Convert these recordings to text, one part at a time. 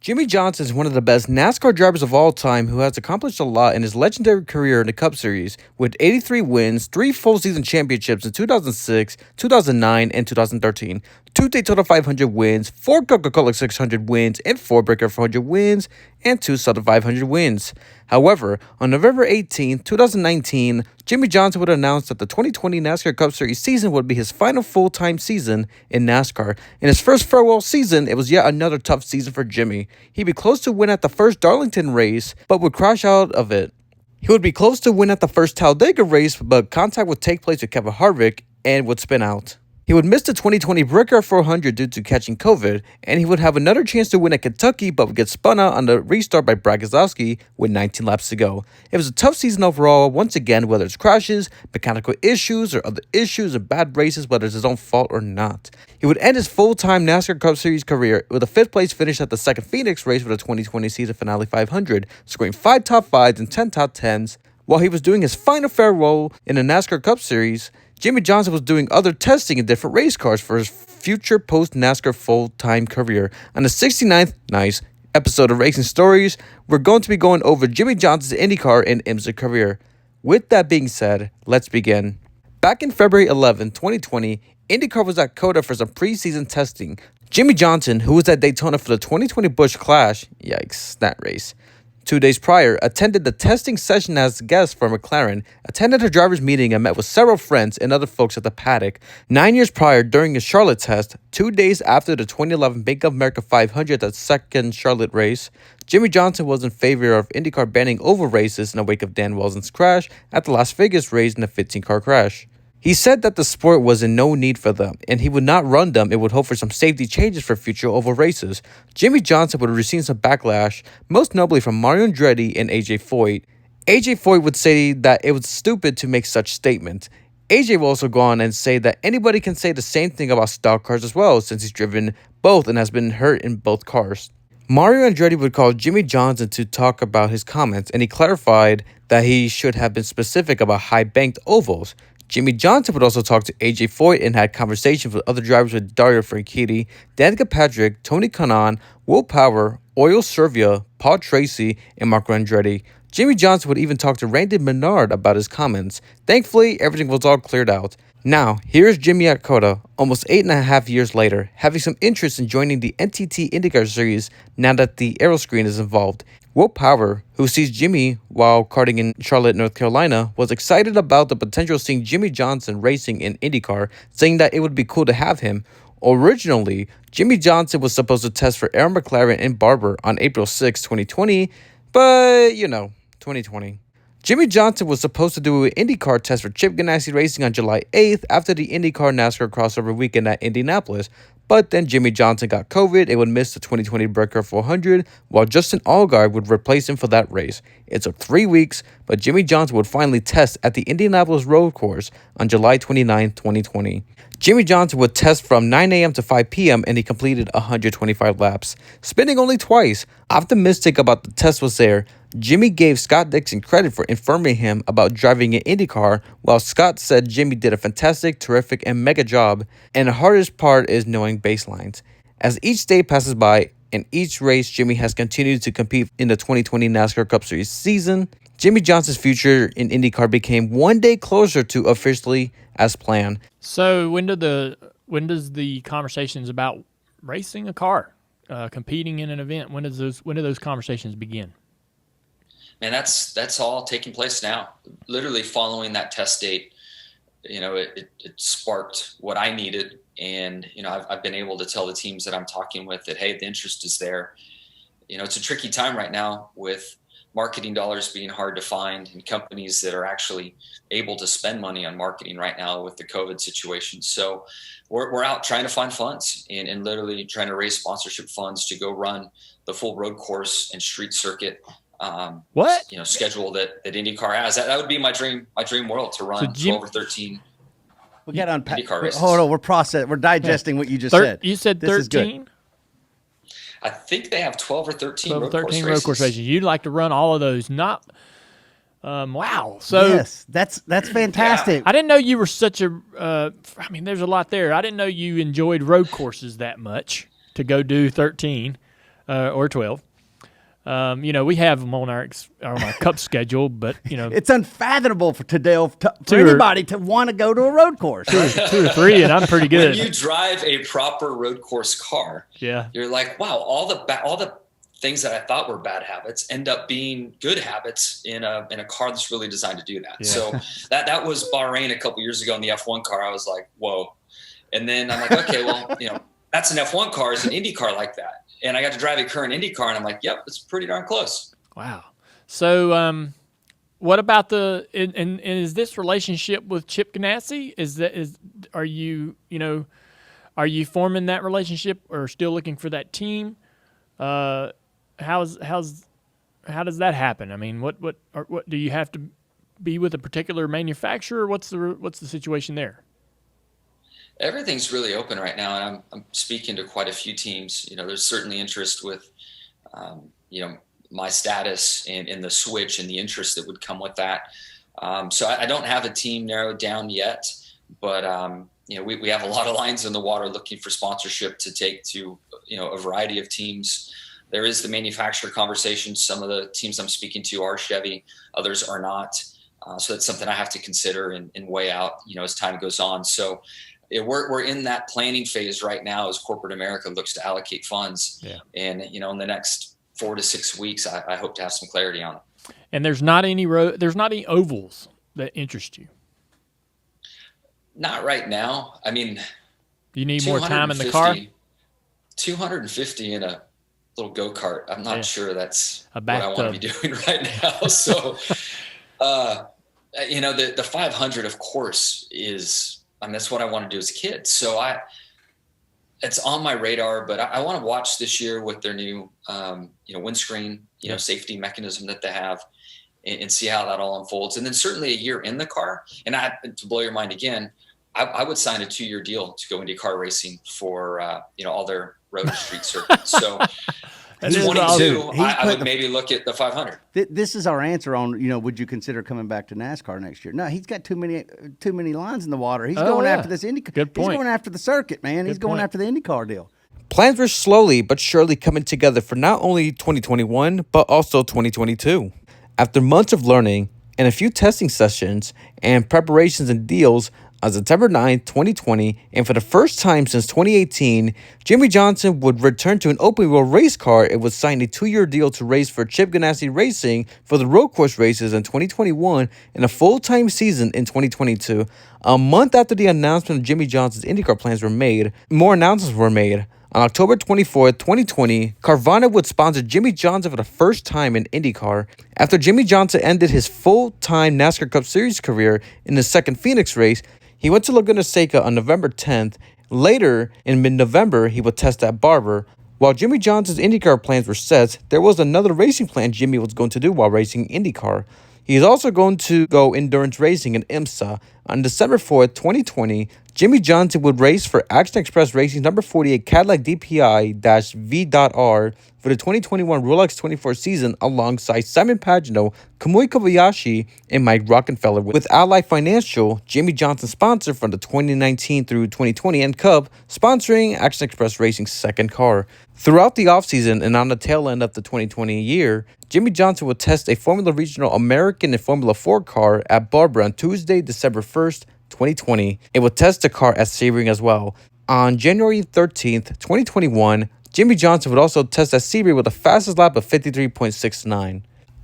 Jimmie Johnson is one of the best NASCAR drivers of all time who has accomplished a lot in his legendary career in the Cup Series, with 83 wins, 3 full-season championships in 2006, 2009, and 2013, 2 Daytona 500 wins, 4 Coca-Cola 600 wins, and 4 Breaker 400 wins, and 2 Southern 500 wins. However, on November 18, 2019, Jimmie Johnson would announce that the 2020 NASCAR Cup Series season would be his final full-time season in NASCAR. In his first farewell season, it was yet another tough season for Jimmie. He'd be close to win at the first Darlington race, but would crash out of it. He would be close to win at the first Talladega race, but contact would take place with Kevin Harvick and would spin out. He would miss the 2020 Breaker 400 due to catching COVID, and he would have another chance to win at Kentucky, but would get spun out on the restart by Brad Keselowski with 19 laps to go. It was a tough season overall, once again, whether it's crashes, mechanical issues, or other issues and bad races, whether it's his own fault or not. He would end his full-time NASCAR Cup Series career with a 5th place finish at the second Phoenix race for the 2020 season finale 500, scoring 5 top 5s and 10 top 10s. While he was doing his final farewell in the NASCAR Cup Series, Jimmie Johnson was doing other testing in different race cars for his future post-NASCAR full-time career. On the 69th, episode of Racing Stories, we're going to be going over Jimmie Johnson's IndyCar and IMSA career. With that being said, let's begin. Back in February 11, 2020, IndyCar was at COTA for some preseason testing. Jimmie Johnson, who was at Daytona for the 2020 Busch Clash, yikes, that race, 2 days prior, attended the testing session as a guest for McLaren, attended a driver's meeting and met with several friends and other folks at the paddock. 9 years prior, during his Charlotte test, 2 days after the 2011 Bank of America 500 at the second Charlotte race, Jimmie Johnson was in favor of IndyCar banning oval races in the wake of Dan Welson's crash at the Las Vegas race in a 15-car crash. He said that the sport was in no need for them, and he would not run them and would hope for some safety changes for future oval races. Jimmie Johnson would receive some backlash, most notably from Mario Andretti and AJ Foyt. AJ Foyt would say that it was stupid to make such statement. AJ will also go on and say that anybody can say the same thing about stock cars as well, since he's driven both and has been hurt in both cars. Mario Andretti would call Jimmie Johnson to talk about his comments, and he clarified that he should have been specific about high-banked ovals. Jimmie Johnson would also talk to AJ Foyt and had conversations with other drivers with Dario Franchitti, Danica Patrick, Tony Kanaan, Will Power, Oil Servia, Paul Tracy, and Marco Andretti. Jimmie Johnson would even talk to Randy Menard about his comments. Thankfully, everything was all cleared out. Now, here's Jimmie at COTA, almost 8.5 years later, having some interest in joining the NTT IndyCar Series now that the aeroscreen is involved. Will Power, who sees Jimmie while karting in Charlotte, North Carolina, was excited about the potential of seeing Jimmie Johnson racing in IndyCar, saying that it would be cool to have him. Originally, Jimmie Johnson was supposed to test for Aaron McLaren and Barber on April 6, 2020, but, 2020. Jimmie Johnson was supposed to do an IndyCar test for Chip Ganassi Racing on July 8th after the IndyCar NASCAR crossover weekend at Indianapolis, but then Jimmie Johnson got COVID and would miss the 2020 Breaker 400, while Justin Allgaier would replace him for that race. It took 3 weeks, but Jimmie Johnson would finally test at the Indianapolis road course on July 29, 2020. Jimmie Johnson would test from 9 a.m. to 5 p.m. and he completed 125 laps, spinning only twice. Optimistic about the test was there. Jimmie gave Scott Dixon credit for informing him about driving an IndyCar, while Scott said Jimmie did a fantastic, terrific, and mega job, and the hardest part is knowing baselines. As each day passes by and each race, Jimmie has continued to compete in the 2020 NASCAR Cup Series season. Jimmie Johnson's future in IndyCar became one day closer to officially as planned. So when does the conversations about racing a car, competing in an event, when do those conversations begin? And that's all taking place now. Literally following that test date, it sparked what I needed. And, I've been able to tell the teams that I'm talking with that, hey, the interest is there. It's a tricky time right now with marketing dollars being hard to find and companies that are actually able to spend money on marketing right now with the COVID situation. So we're out trying to find funds and literally trying to raise sponsorship funds to go run the full road course and street circuit schedule that IndyCar has. That would be my dream world, to run 12 or 13. We got to unpack. IndyCar races. Hold on, we're digesting what you just said. You said 13? I think they have 12 or 13 road course races. You'd like to run all of those. Wow. So yes, that's fantastic. I didn't know you were such a there's a lot there. I didn't know you enjoyed road courses that much to go do 13. or 12. We have them on our cup schedule, but It's unfathomable for Two or- anybody to want to go to a road course. two or three, and I'm pretty good. When you drive a proper road course car, Yeah. you're like, wow, all the things that I thought were bad habits end up being good habits in a car that's really designed to do that. Yeah. So that was Bahrain a couple years ago in the F1 car. I was like, whoa. And then I'm like, okay, well, that's an F1 car, is an Indy car like that. And I got to drive a current Indy car, and I'm like, yep, it's pretty darn close. Wow. So, what about and is this relationship with Chip Ganassi? Are you forming that relationship, or still looking for that team? How does that happen? I mean, what do you have to be with a particular manufacturer? What's the situation there? Everything's really open right now, and I'm speaking to quite a few teams. There's certainly interest with, my status and the switch and the interest that would come with that. So I don't have a team narrowed down yet, but we have a lot of lines in the water looking for sponsorship to take to a variety of teams. There is the manufacturer conversation. Some of the teams I'm speaking to are Chevy, others are not. So that's something I have to consider and weigh out, as time goes on. So we're in that planning phase right now as corporate America looks to allocate funds. Yeah. And, in the next 4 to 6 weeks, I hope to have some clarity on it. And there's not any ovals that interest you. Not right now. I mean, you need more time in the car. 250 in a little go-kart. I'm not sure that's what I want to be doing right now. So, the 500, of course, is. That's what I want to do as a kid. So it's on my radar, but I want to watch this year with their new, windscreen, safety mechanism that they have, and see how that all unfolds. And then certainly a year in the car. And to blow your mind again, I would sign a 2-year deal to go IndyCar racing for, all their road and street circuits. So 22, I would maybe look at the 500. This is our answer on, would you consider coming back to NASCAR next year? No, he's got too many lines in the water. He's going after this IndyCar. Good point. He's going after the circuit, man. He's going after the IndyCar deal. Plans were slowly but surely coming together for not only 2021, but also 2022. After months of learning and a few testing sessions and preparations and deals, on September 9, 2020, and for the first time since 2018, Jimmie Johnson would return to an open-wheel race car and would sign a 2-year deal to race for Chip Ganassi Racing for the road course races in 2021 and a full-time season in 2022. A month after the announcement of Jimmie Johnson's IndyCar plans were made, more announcements were made. On October 24, 2020, Carvana would sponsor Jimmie Johnson for the first time in IndyCar. After Jimmie Johnson ended his full-time NASCAR Cup Series career in his second Phoenix race, he went to Laguna Seca on November 10th. Later, in mid-November, he would test at Barber. While Jimmie Johnson's IndyCar plans were set, there was another racing plan Jimmie was going to do while racing IndyCar. He is also going to go endurance racing in IMSA. On December 4th, 2020, Jimmie Johnson would race for Action Express Racing's number 48 Cadillac DPI-V.R for the 2021 Rolex 24 season alongside Simon Pagenaud, Kamui Kobayashi, and Mike Rockefeller, with Ally Financial, Jimmie Johnson's sponsor from the 2019 through 2020 End Cup, sponsoring Action Express Racing's second car. Throughout the offseason and on the tail end of the 2020 year, Jimmie Johnson would test a Formula Regional American and Formula 4 car at Barber on Tuesday, December 1st, 2020. It would test the car at Sebring as well. On January 13th, 2021, Jimmie Johnson would also test at Sebring with a fastest lap of 53.69.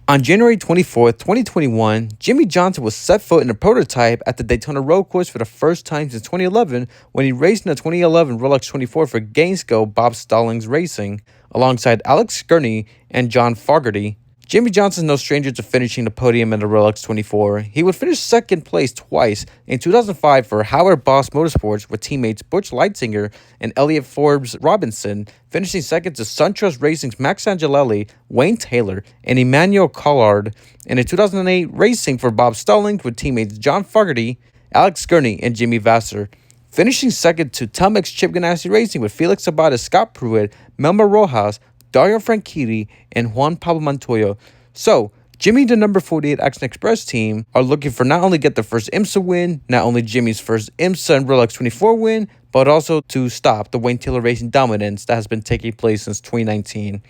On January 24th, 2021, Jimmie Johnson would set foot in a prototype at the Daytona Road Course for the first time since 2011 when he raced in the 2011 Rolex 24 for Gainesco Bob Stallings Racing, alongside Alex Gurney and John Fogerty. Jimmie Johnson is no stranger to finishing the podium in the Rolex 24. He would finish second place twice in 2005 for Howard Boss Motorsports with teammates Butch Leitzinger and Elliott Forbes Robinson, finishing second to SunTrust Racing's Max Angelelli, Wayne Taylor, and Emmanuel Collard, and in 2008 racing for Bob Stallings with teammates John Fogerty, Alex Gurney, and Jimmy Vasser, finishing second to Telmex Chip Ganassi Racing with Felix Sabates, Scott Pruitt, Melma Rojas, Dario Franchitti, and Juan Pablo Montoya. So, Jimmie, the number 48 Action Express team, are looking for not only get their first IMSA win, not only Jimmie's first IMSA and Rolex 24 win, but also to stop the Wayne Taylor Racing dominance that has been taking place since 2019.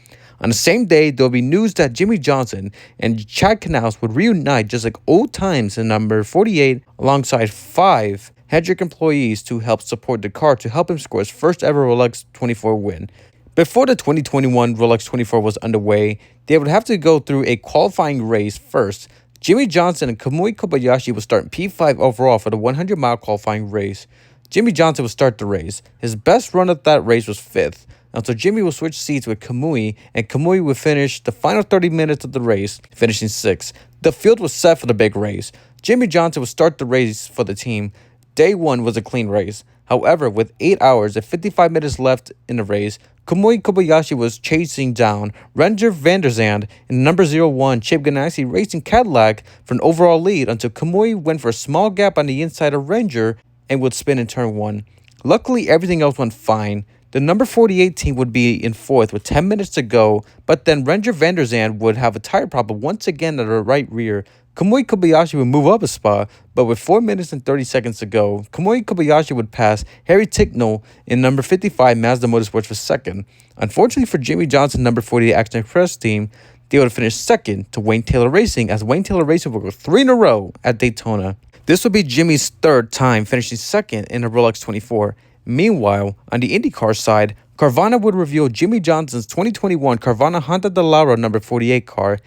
On the same day, there will be news that Jimmie Johnson and Chad Knaus would reunite just like old times in number 48 alongside 5 Hendrick employees to help support the car to help him score his first ever Rolex 24 win. Before the 2021 Rolex 24 was underway, they would have to go through a qualifying race first. Jimmie Johnson and Kamui Kobayashi would start in P5 overall for the 100-mile qualifying race. Jimmie Johnson would start the race. His best run at that race was 5th, until Jimmie would switch seats with Kamui, and Kamui would finish the final 30 minutes of the race, finishing 6th. The field was set for the big race. Jimmie Johnson would start the race for the team. Day 1 was a clean race. However, with 8 hours and 55 minutes left in the race, Kamui Kobayashi was chasing down Renger van der Zande in number 01 Chip Ganassi Racing Cadillac for an overall lead until Kamui went for a small gap on the inside of Renger and would spin in turn 1. Luckily, everything else went fine. The number 48 team would be in 4th with 10 minutes to go, but then Renger van der Zande would have a tire problem once again at her right rear. Kamui Kobayashi would move up a spot, but with 4 minutes and 30 seconds to go, Kamui Kobayashi would pass Harry Ticknell in number 55 Mazda Motorsports for 2nd. Unfortunately for Jimmie Johnson number 48 Action Express team, they would finish 2nd to Wayne Taylor Racing, as Wayne Taylor Racing would go 3 in a row at Daytona. This would be Jimmie's 3rd time finishing 2nd in a Rolex 24. Meanwhile, on the IndyCar side, Carvana would reveal Jimmie Johnson's 2021 Carvana Honda Dallara number 48 car.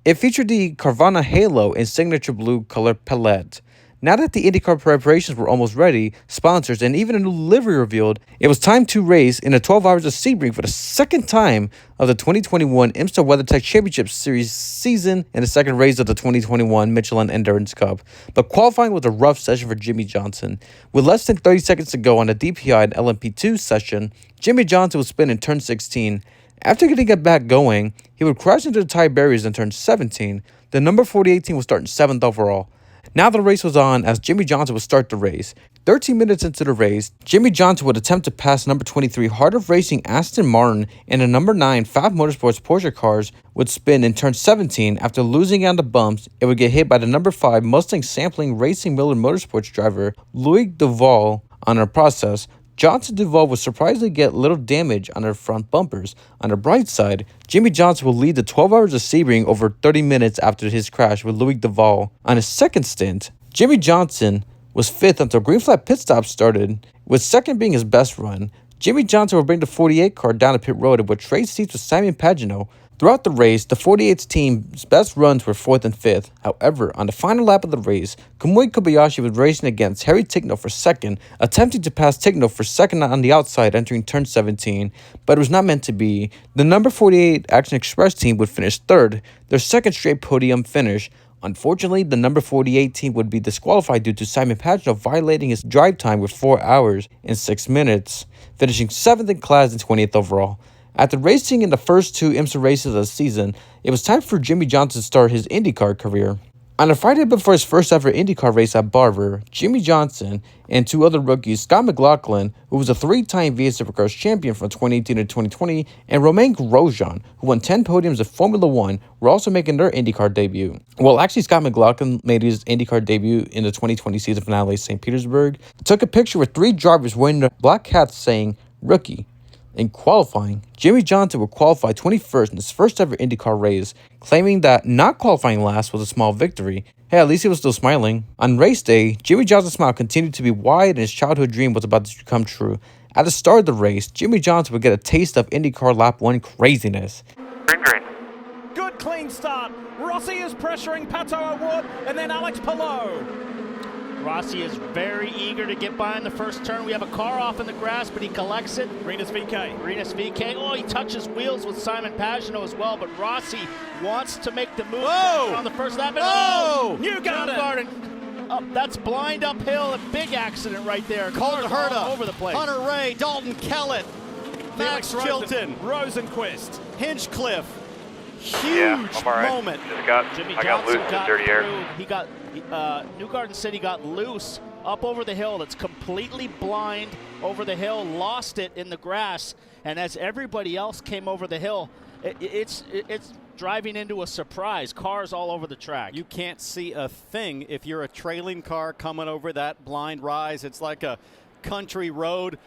It featured the Carvana Halo in signature blue color palette. Now that the IndyCar preparations were almost ready, sponsors, and even a new livery revealed, it was time to race in the 12 Hours of Sebring for the 2nd time of the 2021 IMSA WeatherTech Championship Series season and the 2nd race of the 2021 Michelin Endurance Cup. But qualifying was a rough session for Jimmie Johnson. With less than 30 seconds to go on the DPI and LMP2 session, Jimmie Johnson would spin in turn 16. After getting it back going, he would crash into the tie barriers in turn 17. The number 48 team would start in 7th overall. Now the race was on as Jimmie Johnson would start the race. 13 minutes into the race, Jimmie Johnson would attempt to pass number 23 Heart of Racing Aston Martin, and the number 9 Fab Motorsports Porsche cars would spin in turn 17. After losing on the bumps, it would get hit by the number 5 Mustang Sampling Racing Miller Motorsports driver Loic Duval on a process. Johnson Duval would surprisingly get little damage on their front bumpers. On the bright side, Jimmie Johnson will lead the 12 Hours of Sebring over 30 minutes after his crash with Loic Duval. On his 2nd stint, Jimmie Johnson was 5th until green flag pit stops started, with 2nd being his best run. Jimmie Johnson would bring the 48 car down to pit road and would trade seats with Simon Pagenaud. Throughout the race, the 48's team's best runs were 4th and 5th. However, on the final lap of the race, Kamui Kobayashi was racing against Harry Ticknell for 2nd, attempting to pass Ticknell for 2nd on the outside entering turn 17, but it was not meant to be. The number 48 Action Express team would finish 3rd, their 2nd straight podium finish. Unfortunately, the number 48 team would be disqualified due to Simon Pagenaud violating his drive time with 4 hours and 6 minutes, finishing 7th in class and 20th overall. After racing in the first 2 IMSA races of the season, it was time for Jimmie Johnson to start his IndyCar career. On the Friday before his first ever IndyCar race at Barber, Jimmie Johnson and 2 other rookies, Scott McLaughlin, who was a 3-time VS Supercars champion from 2018 to 2020, and Romain Grosjean, who won 10 podiums in Formula 1, were also making their IndyCar debut. Well, actually, Scott McLaughlin made his IndyCar debut in the 2020 season finale at St. Petersburg. He took a picture with 3 drivers wearing their black hats saying, "Rookie." In qualifying, Jimmie Johnson would qualify 21st in his first ever IndyCar race, claiming that not qualifying last was a small victory. Hey, at least he was still smiling. On race day, Jimmie Johnson's smile continued to be wide and his childhood dream was about to come true. At the start of the race, Jimmie Johnson would get a taste of IndyCar Lap 1 craziness. Green. Good clean start. Rossi is pressuring Pato O'Ward and then Alex Palou. Rossi is very eager to get by in the first turn. We have a car off in the grass, but he collects it. Rinus VK. Oh, he touches wheels with Simon Pagenaud as well, but Rossi wants to make the move on the first lap. Newgarden. That's blind uphill, a big accident right there. Colton Cars Herta, all over the place. Hunter Ray, Dalton Kellett, Max Chilton, Rosenquist, Hinchcliffe. Huge moment. Jimmie Johnson got loose in dirty air. Newgarden said he got loose up over the hill. That's completely blind over the hill, lost it in the grass, and as everybody else came over the hill, it's driving into a surprise. Cars all over the track. You can't see a thing if you're a trailing car coming over that blind rise. It's like a country road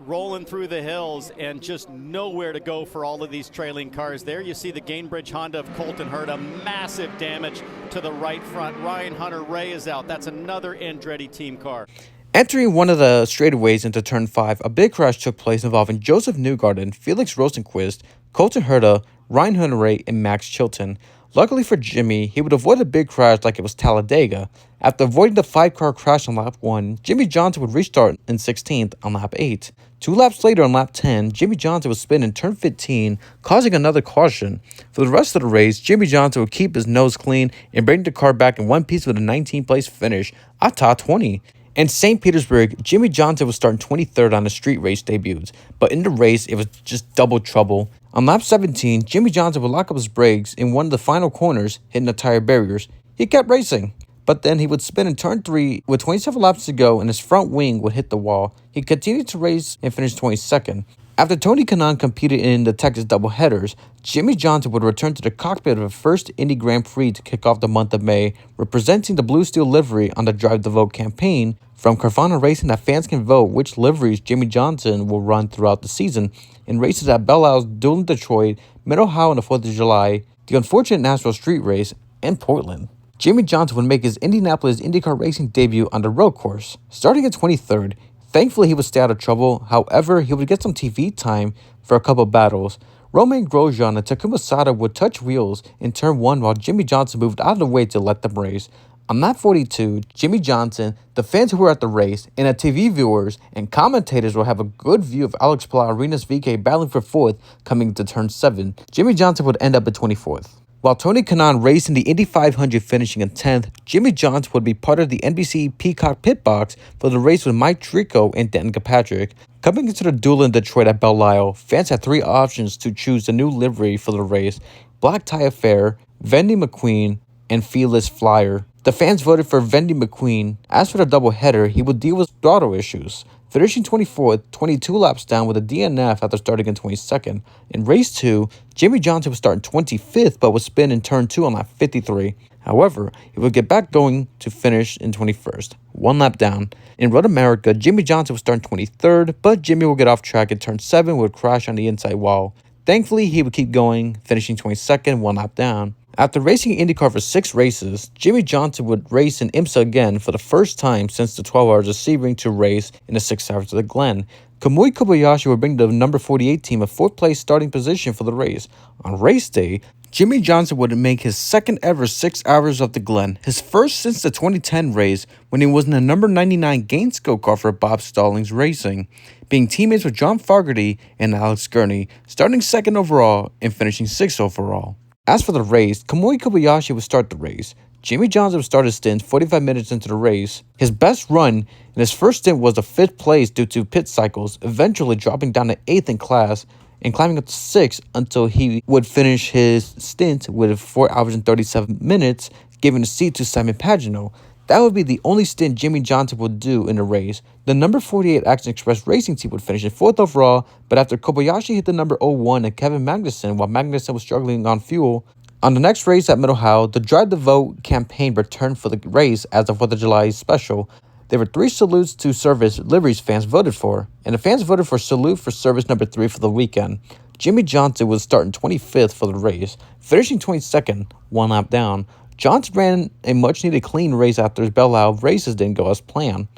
rolling through the hills and just nowhere to go for all of these trailing cars. There you see the Gainbridge Honda of Colton Herta, massive damage to the right front. Ryan Hunter-Reay is out. That's another Andretti team car. Entering one of the straightaways into Turn 5, a big crash took place involving Joseph Newgarden, Felix Rosenqvist, Colton Herta, Ryan Hunter-Reay, and Max Chilton. Luckily for Jimmy, he would avoid a big crash like it was Talladega. After avoiding the 5-car crash on lap 1, Jimmie Johnson would restart in 16th on lap 8. 2 laps later on lap 10, Jimmie Johnson would spin in turn 15, causing another caution. For the rest of the race, Jimmie Johnson would keep his nose clean and bring the car back in one piece with a 19th place finish at top 20. In St. Petersburg, Jimmie Johnson was starting 23rd on the street race debuts, but in the race, it was just double trouble. On lap 17, Jimmie Johnson would lock up his brakes in one of the final corners, hitting the tire barriers. He kept racing, but then he would spin in turn 3 with 27 laps to go and his front wing would hit the wall. He continued to race and finished 22nd. After Tony Kanaan competed in the Texas doubleheaders, Jimmie Johnson would return to the cockpit of the first Indy Grand Prix to kick off the month of May, representing the Blue Steel livery on the Drive the Vote campaign from Carvana Racing that fans can vote which liveries Jimmie Johnson will run throughout the season in races at Belle Isle's Duel in Detroit, Mid-Ohio on the 4th of July, the unfortunate Nashville Street Race, and Portland. Jimmie Johnson would make his Indianapolis IndyCar racing debut on the road course, starting at 23rd. Thankfully, he would stay out of trouble. However, he would get some TV time for a couple battles. Romain Grosjean and Takuma Sato would touch wheels in turn 1 while Jimmie Johnson moved out of the way to let them race. On lap 42, Jimmie Johnson, the fans who were at the race, and the TV viewers and commentators will have a good view of Alex Palou and Rinus VeeKay battling for 4th coming to turn 7. Jimmie Johnson would end up at 24th. While Tony Kanaan raced in the Indy 500 finishing in 10th, Jimmie Johnson would be part of the NBC Peacock pit box for the race with Mike Trico and Denton Kirkpatrick. Coming into the duel in Detroit at Belle Isle, fans had 3 options to choose the new livery for the race: Black Tie Affair, Vendy McQueen, and Fearless Flyer. The fans voted for Vendy McQueen. As for the doubleheader, he would deal with throttle issues, finishing 24th, 22 laps down with a DNF after starting in 22nd. In race 2, Jimmie Johnson would start in 25th but would spin in turn 2 on lap 53. However, he would get back going to finish in 21st, 1 lap down. In Road America, Jimmie Johnson would start in 23rd, but Jimmy would get off track in turn 7 and would crash on the inside wall. Thankfully, he would keep going, finishing 22nd, 1 lap down. After racing IndyCar for 6 races, Jimmie Johnson would race in IMSA again for the first time since the 12 Hours of Sebring to race in the 6 Hours of the Glen. Kamui Kobayashi would bring the number 48 team a 4th place starting position for the race. On race day, Jimmie Johnson would make his second ever 6 Hours of the Glen, his first since the 2010 race when he was in the number 99 Gainesco car for Bob Stallings Racing, being teammates with John Fogerty and Alex Gurney, starting 2nd overall and finishing 6th overall. As for the race, Kamui Kobayashi would start the race. Jimmie Johnson would start his stint 45 minutes into the race. His best run in his first stint was a 5th place due to pit cycles, eventually dropping down to 8th in class and climbing up to 6th until he would finish his stint with 4 hours and 37 minutes, giving the seat to Simon Pagenaud. That would be the only stint Jimmie Johnson would do in the race. The number 48 Action Express Racing team would finish in 4th overall, but after Kobayashi hit the number 01 and Kevin Magnussen while Magnussen was struggling on fuel, on the next race at Mid-Ohio, the Drive the Vote campaign returned for the race as a 4th of July special. There were 3 salutes to service liveries fans voted for, and the fans voted for salute for service number 3 for the weekend. Jimmie Johnson was starting 25th for the race, finishing 22nd, 1 lap down. Johnson ran a much-needed clean race after his Belle Isle races didn't go as planned.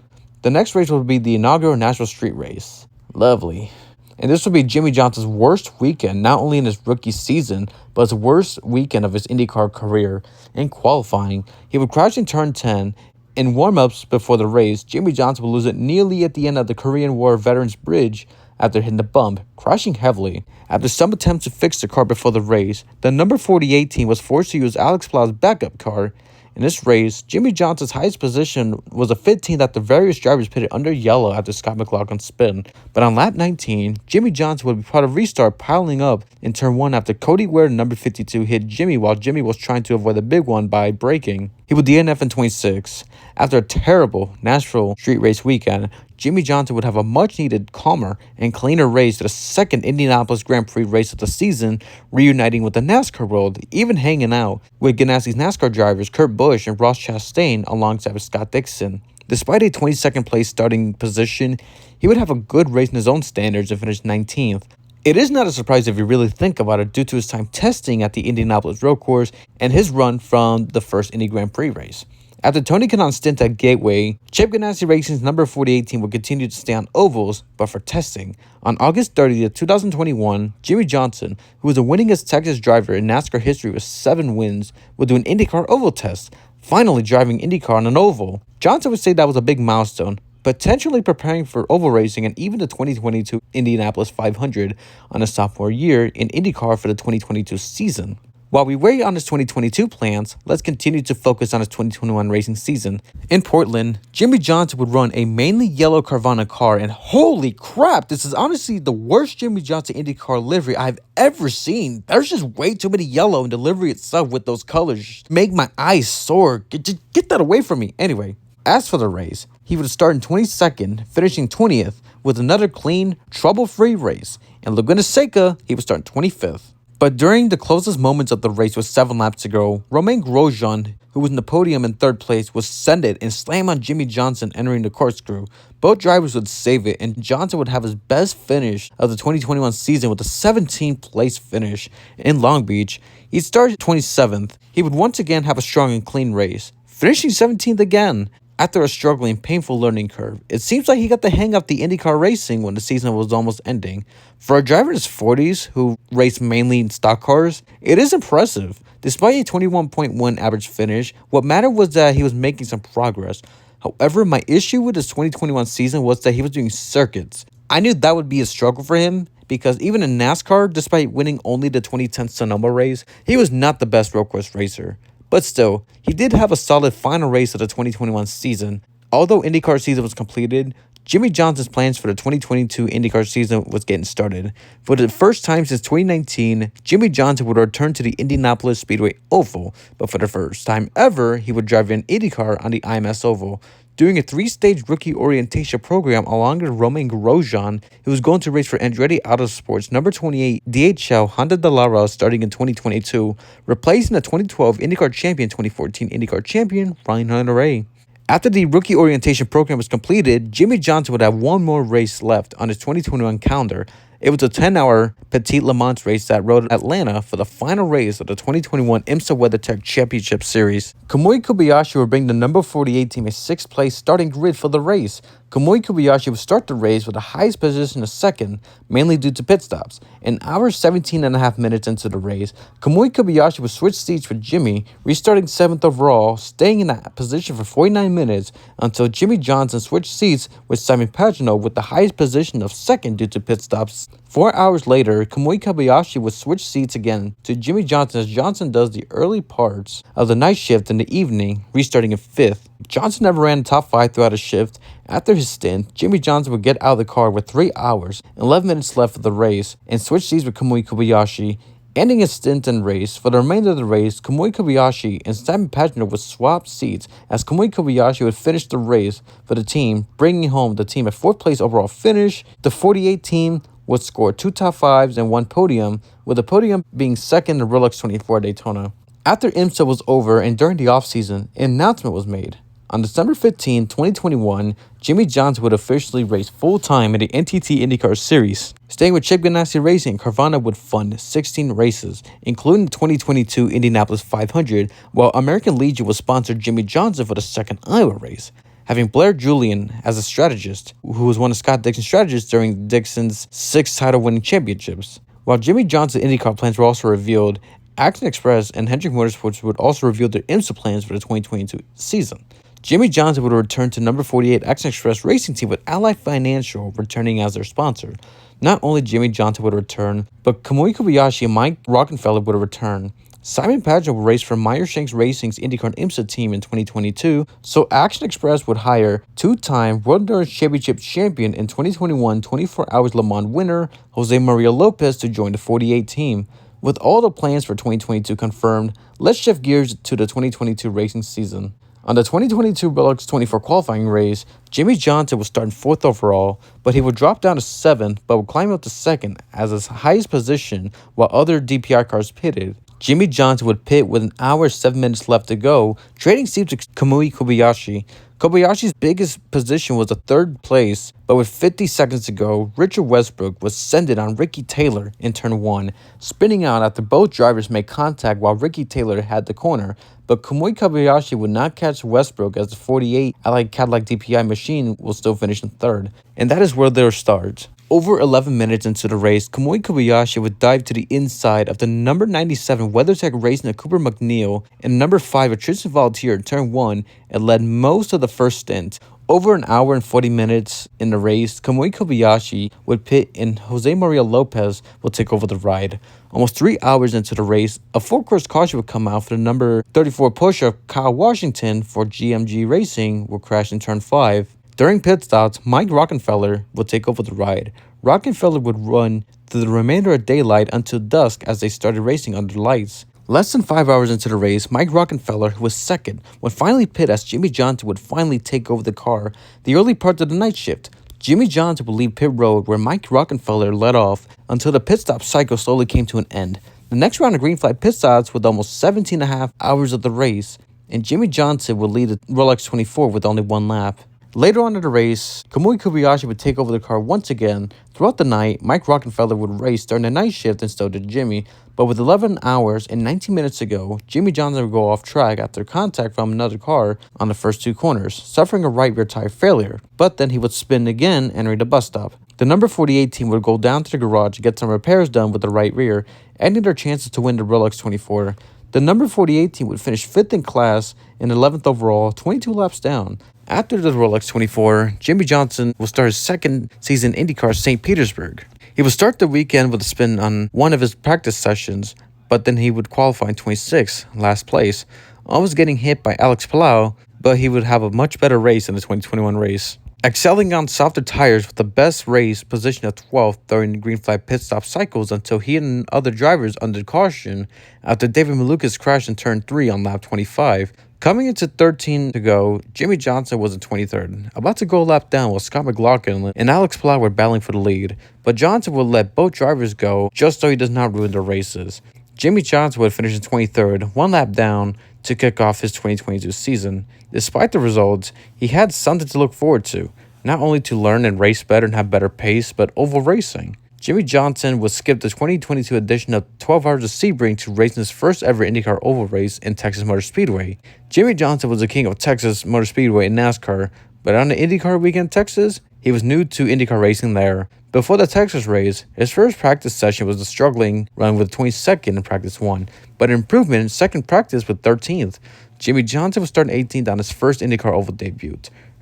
The next race would be the inaugural Nashville Street Race. Lovely. And this would be Jimmie Johnson's worst weekend, not only in his rookie season, but his worst weekend of his IndyCar career. In qualifying, he would crash in turn 10. In warm-ups before the race, Jimmie Johnson would lose it nearly at the end of the Korean War Veterans Bridge after hitting the bump, crashing heavily. After some attempts to fix the car before the race, the number 48 team was forced to use Alex Palou's backup car. In this race, Jimmie Johnson's highest position was a 15th after various drivers pitted under yellow after Scott McLaughlin spin. But on lap 19, Jimmie Johnson would be part of restart, piling up in turn 1 after Cody Ware, number 52, hit Jimmy while Jimmy was trying to avoid the big one by braking. He would DNF in 26. After a terrible Nashville street race weekend, Jimmie Johnson would have a much-needed calmer and cleaner race to the second Indianapolis Grand Prix race of the season, reuniting with the NASCAR world, even hanging out with Ganassi's NASCAR drivers Kurt Busch and Ross Chastain alongside with Scott Dixon. Despite a 22nd place starting position, he would have a good race in his own standards and finish 19th. It is not a surprise if you really think about it due to his time testing at the Indianapolis road course and his run from the first Indy Grand Prix race. After Tony Kanaan's stint at Gateway, Chip Ganassi Racing's number 48 team would continue to stay on ovals, but for testing. On August 30th, 2021, Jimmie Johnson, who was the winningest Texas driver in NASCAR history with 7 wins, would do an IndyCar oval test, finally driving IndyCar on an oval. Johnson would say that was a big milestone, potentially preparing for oval racing and even the 2022 Indianapolis 500 on his sophomore year in IndyCar for the 2022 season. While we wait on his 2022 plans, let's continue to focus on his 2021 racing season. In Portland, Jimmie Johnson would run a mainly yellow Carvana car, and holy crap, this is honestly the worst Jimmie Johnson IndyCar livery I've ever seen. There's just way too many yellow in the livery itself with those colors. Make my eyes sore. Get that away from me. Anyway, as for the race, he would start in 22nd, finishing 20th with another clean, trouble-free race. In Laguna Seca, he would start in 25th. But during the closest moments of the race with 7 laps to go, Romain Grosjean, who was in the podium in 3rd place, was send it and slam on Jimmie Johnson entering the corkscrew. Both drivers would save it, and Johnson would have his best finish of the 2021 season with a 17th place finish in Long Beach. He started 27th. He would once again have a strong and clean race, finishing 17th again. After a struggling, painful learning curve, it seems like he got the hang of the IndyCar racing when the season was almost ending. For a driver in his 40s who raced mainly in stock cars, it is impressive. Despite a 21.1 average finish, what mattered was that he was making some progress. However, my issue with his 2021 season was that he was doing circuits. I knew that would be a struggle for him because even in NASCAR, despite winning only the 2010 Sonoma race, he was not the best road course racer. But still, he did have a solid final race of the 2021 season. Although IndyCar season was completed, Jimmie Johnson's plans for the 2022 IndyCar season was getting started. For the first time since 2019, Jimmie Johnson would return to the Indianapolis Speedway Oval, but for the first time ever, he would drive an IndyCar on the IMS Oval. Doing a 3-stage rookie orientation program along with Romain Grosjean, he was going to race for Andretti Autosport's number 28 DHL Honda Dallara starting in 2022, replacing the 2012 IndyCar champion, 2014 IndyCar champion, Ryan Hunter-Reay. After the rookie orientation program was completed, Jimmie Johnson would have one more race left on his 2021 calendar. It was a 10-hour Petit Le Mans race that rode Atlanta for the final race of the 2021 IMSA WeatherTech Championship Series. Kamui Kobayashi would bring the number 48 team a 6th place starting grid for the race. Kamui Kobayashi would start the race with the highest position of 2nd, mainly due to pit stops. An hour 17 and a half minutes into the race, Kamui Kobayashi would switch seats with Jimmie, restarting 7th overall, staying in that position for 49 minutes until Jimmie Johnson switched seats with Simon Pagenaud with the highest position of 2nd due to pit stops. 4 hours later, Kamui Kobayashi would switch seats again to Jimmie Johnson as Johnson does the early parts of the night shift in the evening, restarting in 5th. Johnson never ran top 5 throughout his shift. After his stint, Jimmie Johnson would get out of the car with 3 hours and 11 minutes left of the race and switch seats with Kamui Kobayashi, ending his stint and race. For the remainder of the race, Kamui Kobayashi and Simon Pagenaud would swap seats as Kamui Kobayashi would finish the race for the team, bringing home the team a 4th place overall finish. The 48 team would score 2 top 5s and 1 podium, with the podium being 2nd in the Rolex 24 Daytona. After IMSA was over and during the offseason, an announcement was made. On December 15, 2021, Jimmie Johnson would officially race full-time in the NTT IndyCar Series. Staying with Chip Ganassi Racing, Carvana would fund 16 races, including the 2022 Indianapolis 500, while American Legion would sponsor Jimmie Johnson for the 2nd Iowa race, having Blair Julian as a strategist, who was one of Scott Dixon's strategists during Dixon's 6 title-winning championships. While Jimmie Johnson's IndyCar plans were also revealed, Action Express and Hendrick Motorsports would also reveal their IMSA plans for the 2022 season. Jimmie Johnson would return to number 48 Action Express Racing Team with Ally Financial returning as their sponsor. Not only Jimmie Johnson would return, but Kamui Kobayashi and Mike Rockenfeller would return. Simon Pagenaud would race for Meyer Shanks Racing's IndyCar and IMSA team in 2022, so Action Express would hire 2-time World Endurance Championship champion and 2021 24 Hours Le Mans winner Jose Maria Lopez to join the 48 team. With all the plans for 2022 confirmed, let's shift gears to the 2022 racing season. On the 2022 Rolex 24 qualifying race, Jimmie Johnson would start in 4th overall, but he would drop down to 7th, but would climb up to 2nd as his highest position while other DPI cars pitted. Jimmie Johnson would pit with an hour and 7 minutes left to go, trading seats with Kamui Kobayashi. Kobayashi's biggest position was a third place, but with 50 seconds to go, Richard Westbrook was sended on Ricky Taylor in turn 1, spinning out after both drivers made contact while Ricky Taylor had the corner. But Kamui Kobayashi would not catch Westbrook as the 48 Allied Cadillac DPI machine will still finish in third. And that is where they'll start. Over 11 minutes into the race, Kamui Kobayashi would dive to the inside of the number 97 WeatherTech Racing of Cooper McNeil and number 5 of Tristan Volunteer in turn 1 and led most of the first stint. Over an hour and 40 minutes in the race, Kamui Kobayashi would pit and Jose Maria Lopez will take over the ride. Almost 3 hours into the race, a full-course caution would come out for the number 34 Porsche of Kyle Washington for GMG Racing will crash in turn 5. During pit stops, Mike Rockenfeller would take over the ride. Rockenfeller would run through the remainder of daylight until dusk as they started racing under lights. Less than 5 hours into the race, Mike Rockenfeller, who was second, would finally pit as Jimmie Johnson would finally take over the car the early part of the night shift. Jimmie Johnson would leave pit road where Mike Rockenfeller led off until the pit stop cycle slowly came to an end. The next round of green flag pit stops with almost 17.5 hours of the race, and Jimmie Johnson would lead the Rolex 24 with only 1 lap. Later on in the race, Kamui Kobayashi would take over the car once again. Throughout the night, Mike Rockenfeller would race during the night shift and so did Jimmie. But with 11 hours and 19 minutes to go, Jimmie Johnson would go off track after contact from another car on the first 2 corners, suffering a right rear tire failure. But then he would spin again, entering the bus stop. The number 48 team would go down to the garage to get some repairs done with the right rear, ending their chances to win the Rolex 24. The number 48 team would finish 5th in class and 11th overall, 22 laps down. After the Rolex 24, Jimmie Johnson will start his second season IndyCar St. Petersburg. He would start the weekend with a spin on one of his practice sessions, but then he would qualify in 26th, last place, always getting hit by Alex Palou, but he would have a much better race in the 2021 race. Excelling on softer tires with the best race position of 12th during the green flag pit stop cycles until he and other drivers under caution after David Malukas crashed in turn 3 on lap 25. Coming into 13 to go, Jimmie Johnson was in 23rd, about to go a lap down while Scott McLaughlin and Alex Palou were battling for the lead, but Johnson would let both drivers go just so he does not ruin their races. Jimmie Johnson would finish in 23rd, 1 lap down to kick off his 2022 season. Despite the results, he had something to look forward to, not only to learn and race better and have better pace, but oval racing. Jimmie Johnson would skip the 2022 edition of 12 Hours of Sebring to race in his first ever IndyCar oval race in Texas Motor Speedway. Jimmie Johnson was the king of Texas Motor Speedway in NASCAR, but on the IndyCar weekend in Texas, he was new to IndyCar racing there. Before the Texas race, his first practice session was a struggling run with 22nd in practice 1, but an improvement in second practice with 13th. Jimmie Johnson was starting 18th on his first IndyCar oval debut.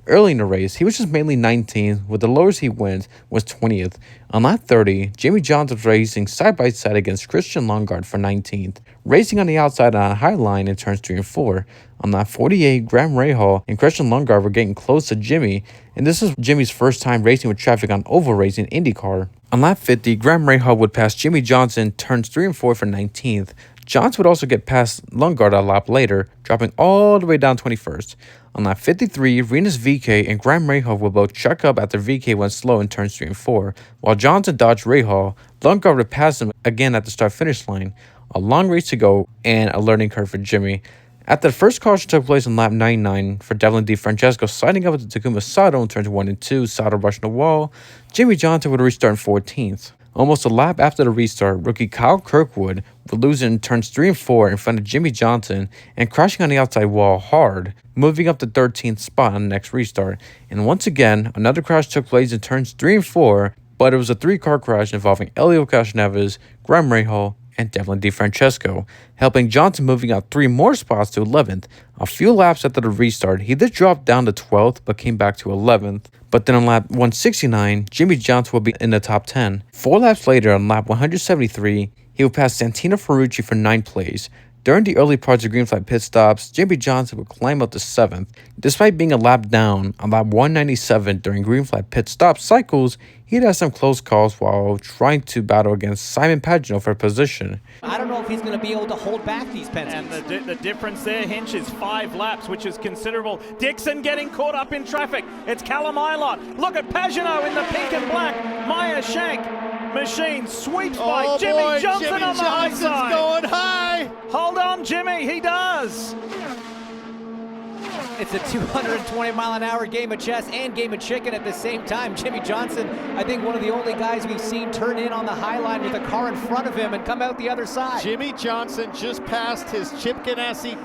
Early in the race, he was just mainly 19th, with the lowest he went was 20th. On lap 30, Jimmie Johnson was racing side-by-side against Christian Lundgaard for 19th, racing on the outside on a high line in turns 3 and 4. On lap 48, Graham Rahal and Christian Lundgaard were getting close to Jimmie, and this is Jimmie's first time racing with traffic on oval racing in IndyCar. On lap 50, Graham Rahal would pass Jimmie Johnson turns 3 and 4 for 19th. Johnson would also get past Lundgaard a lap later, dropping all the way down 21st. On lap 53, Rinus VeeKay and Graham Rahal would both chuck up after VeeKay went slow in turns 3 and 4. While Johnson dodged Rahal, Lundgaard would pass him again at the start-finish line. A long race to go and a learning curve for Jimmie. After the first caution took place on lap 99 for Devlin DeFrancesco sliding up with the Takuma Sato in turns 1 and 2, Sato rushing the wall, Jimmie Johnson would restart in 14th. Almost a lap after the restart, rookie Kyle Kirkwood would lose in turns 3 and 4 in front of Jimmie Johnson and crashing on the outside wall hard, moving up to 13th spot on the next restart. And once again, another crash took place in turns 3 and 4, but it was a 3-car crash involving Elio Castroneves, Graham Rahal, and Devlin DeFrancesco, helping Johnson moving out 3 more spots to 11th. A few laps after the restart, he did drop down to 12th, but came back to 11th. But then on lap 169, Jimmie Johnson would be in the top 10. 4 laps later, on lap 173, he would pass Santino Ferrucci for 9th place. During the early parts of green flag pit stops, Jimmie Johnson would climb up to 7th. Despite being a lap down on lap 197 during green flag pit stop cycles, he'd have some close calls while trying to battle against Simon Pagenaud for position. I don't know if he's going to be able to hold back these Penske's. And the difference there, Hinch, is 5 laps, which is considerable. Dixon getting caught up in traffic. It's Callum Eilert. Look at Pagenaud in the pink and black. Meyer Shank. Machine sweeps by Oh Jimmie boy, Johnson Jimmie on the high Johnson's side. going high. Hold on, Jimmy, he does. It's a 220-mile-an-hour game of chess and game of chicken at the same time. Jimmie Johnson, I think one of the only guys we've seen turn in on the high line with a car in front of him and come out the other side. Jimmie Johnson just passed his Chip Ganassi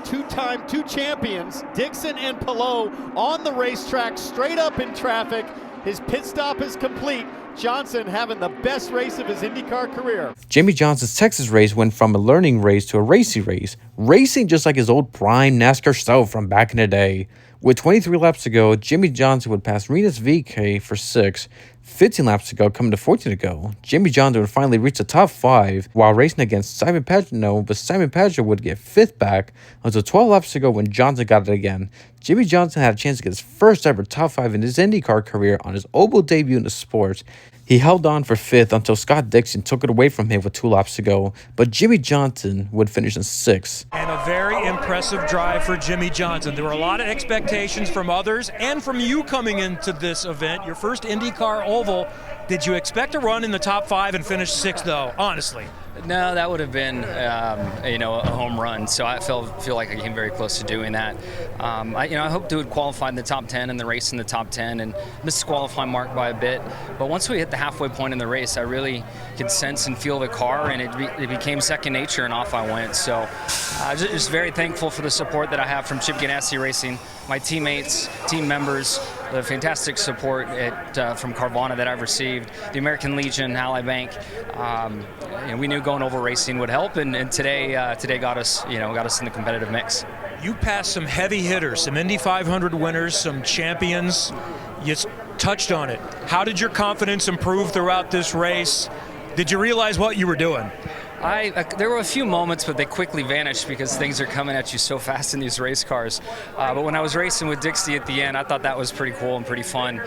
two champions, Dixon and Palou, on the racetrack, straight up in traffic. His pit stop is complete. Johnson having the best race of his IndyCar career. Jimmie Johnson's Texas race went from a learning race to a racing race, racing just like his old prime NASCAR self from back in the day. With 23 laps to go, Jimmie Johnson would pass Renus VK for 6. 15 laps to go, coming to 14 to go. Jimmie Johnson would finally reach the top 5 while racing against Simon Pagenaud, but Simon Pagenaud would get 5th back until 12 laps to go when Johnson got it again. Jimmie Johnson had a chance to get his first ever top 5 in his IndyCar career on his oval debut in the sport. He held on for 5th until Scott Dixon took it away from him with 2 laps to go, but Jimmie Johnson would finish in 6th. And a very impressive drive for Jimmie Johnson. There were a lot of expectations from others and from you coming into this event, your first IndyCar oval. Did you expect to run in the top 5 and finish 6th, though, honestly? No, that would have been, a home run. So I feel like I came very close to doing that. I hoped to have qualified in the top 10 and the race in the top 10 and missed the qualifying mark by a bit. But once we hit the halfway point in the race, I really could sense and feel the car, and it became second nature, and off I went. So just very thankful for the support that I have from Chip Ganassi Racing, my teammates, team members, the fantastic support from Carvana that I've received, the American Legion, Ally Bank. We knew going over racing would help, and today got us in the competitive mix. You passed some heavy hitters, some Indy 500 winners, some champions. You touched on it. How did your confidence improve throughout this race? Did you realize what you were doing? There were a few moments, but they quickly vanished because things are coming at you so fast in these race cars. But when I was racing with Dixie at the end, I thought that was pretty cool and pretty fun.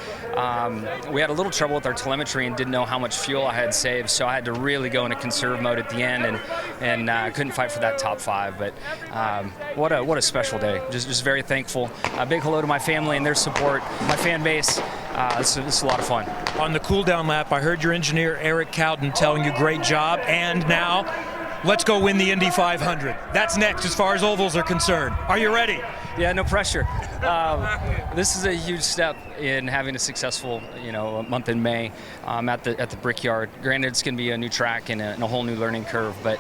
We had a little trouble with our telemetry and didn't know how much fuel I had saved, so I had to really go into conserve mode at the end and couldn't fight for that top 5. But what a special day. Just very thankful. A big hello to my family and their support, my fan base. It's a lot of fun. On the cool-down lap, I heard your engineer, Eric Cowden, telling you great job, and now let's go win the Indy 500. That's next as far as ovals are concerned. Are you ready? Yeah, no pressure. This is a huge step in having a successful, month in May at the Brickyard. Granted, it's going to be a new track and a whole new learning curve, but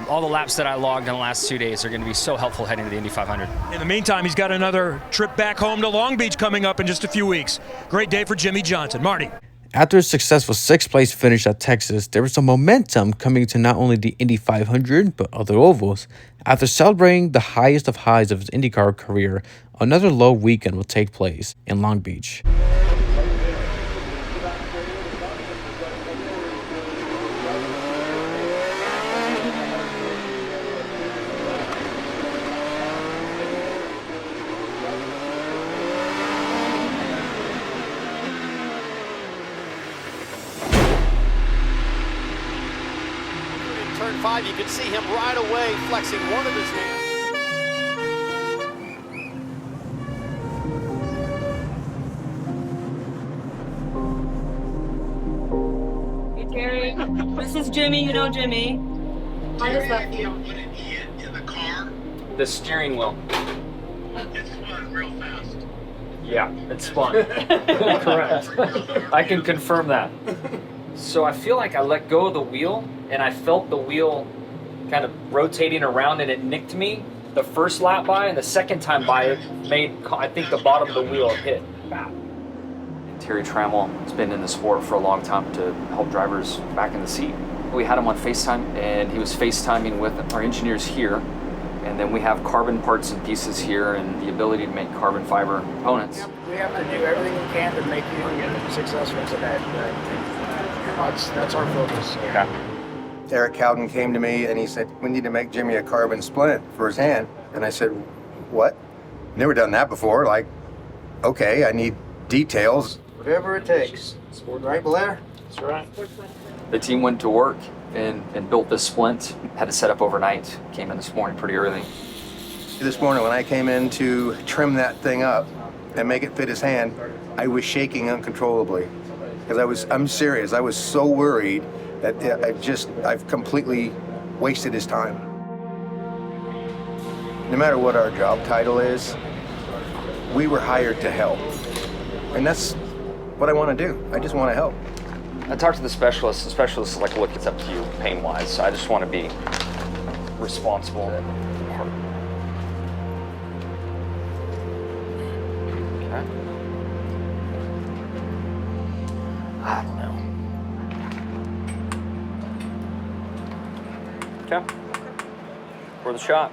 all the laps that I logged in the last 2 days are going to be so helpful heading to the Indy 500. In the meantime, he's got another trip back home to Long Beach coming up in just a few weeks. Great day for Jimmie Johnson. Marty. After a successful 6th place finish at Texas, there was some momentum coming to not only the Indy 500, but other ovals. After celebrating the highest of highs of his IndyCar career, another low weekend will take place in Long Beach. Turn 5, you can see him right away flexing one of his hands. Hey Terry, this is Jimmie. You know Jimmie. How does that feel? What did he hit in the car? The steering wheel. It spun real fast. Yeah, it spun. Correct. I can confirm that. So I feel like I let go of the wheel, and I felt the wheel kind of rotating around, and it nicked me the first lap by, and the second time by it made, I think, the bottom of the wheel hit. Terry Trammell has been in the sport for a long time to help drivers back in the seat. We had him on FaceTime, and he was FaceTiming with our engineers here, and then we have carbon parts and pieces here and the ability to make carbon fiber components. We have to do everything we can to make you successful today. That's our focus. Okay. Eric Cowden came to me and he said, we need to make Jimmie a carbon splint for his hand. And I said, what? Never done that before. Like, okay, I need details. Whatever it takes. Right, Blair? That's right. The team went to work and built this splint. Had it set up overnight. Came in this morning pretty early. This morning when I came in to trim that thing up and make it fit his hand, I was shaking uncontrollably. Because I'm serious, I was so worried I've completely wasted his time. No matter what our job title is, we were hired to help. And that's what I want to do. I just want to help. I talked to the specialist. The specialist is like, look, it's up to you pain-wise. So I just want to be responsible. Okay. I don't know. Okay. For the shot.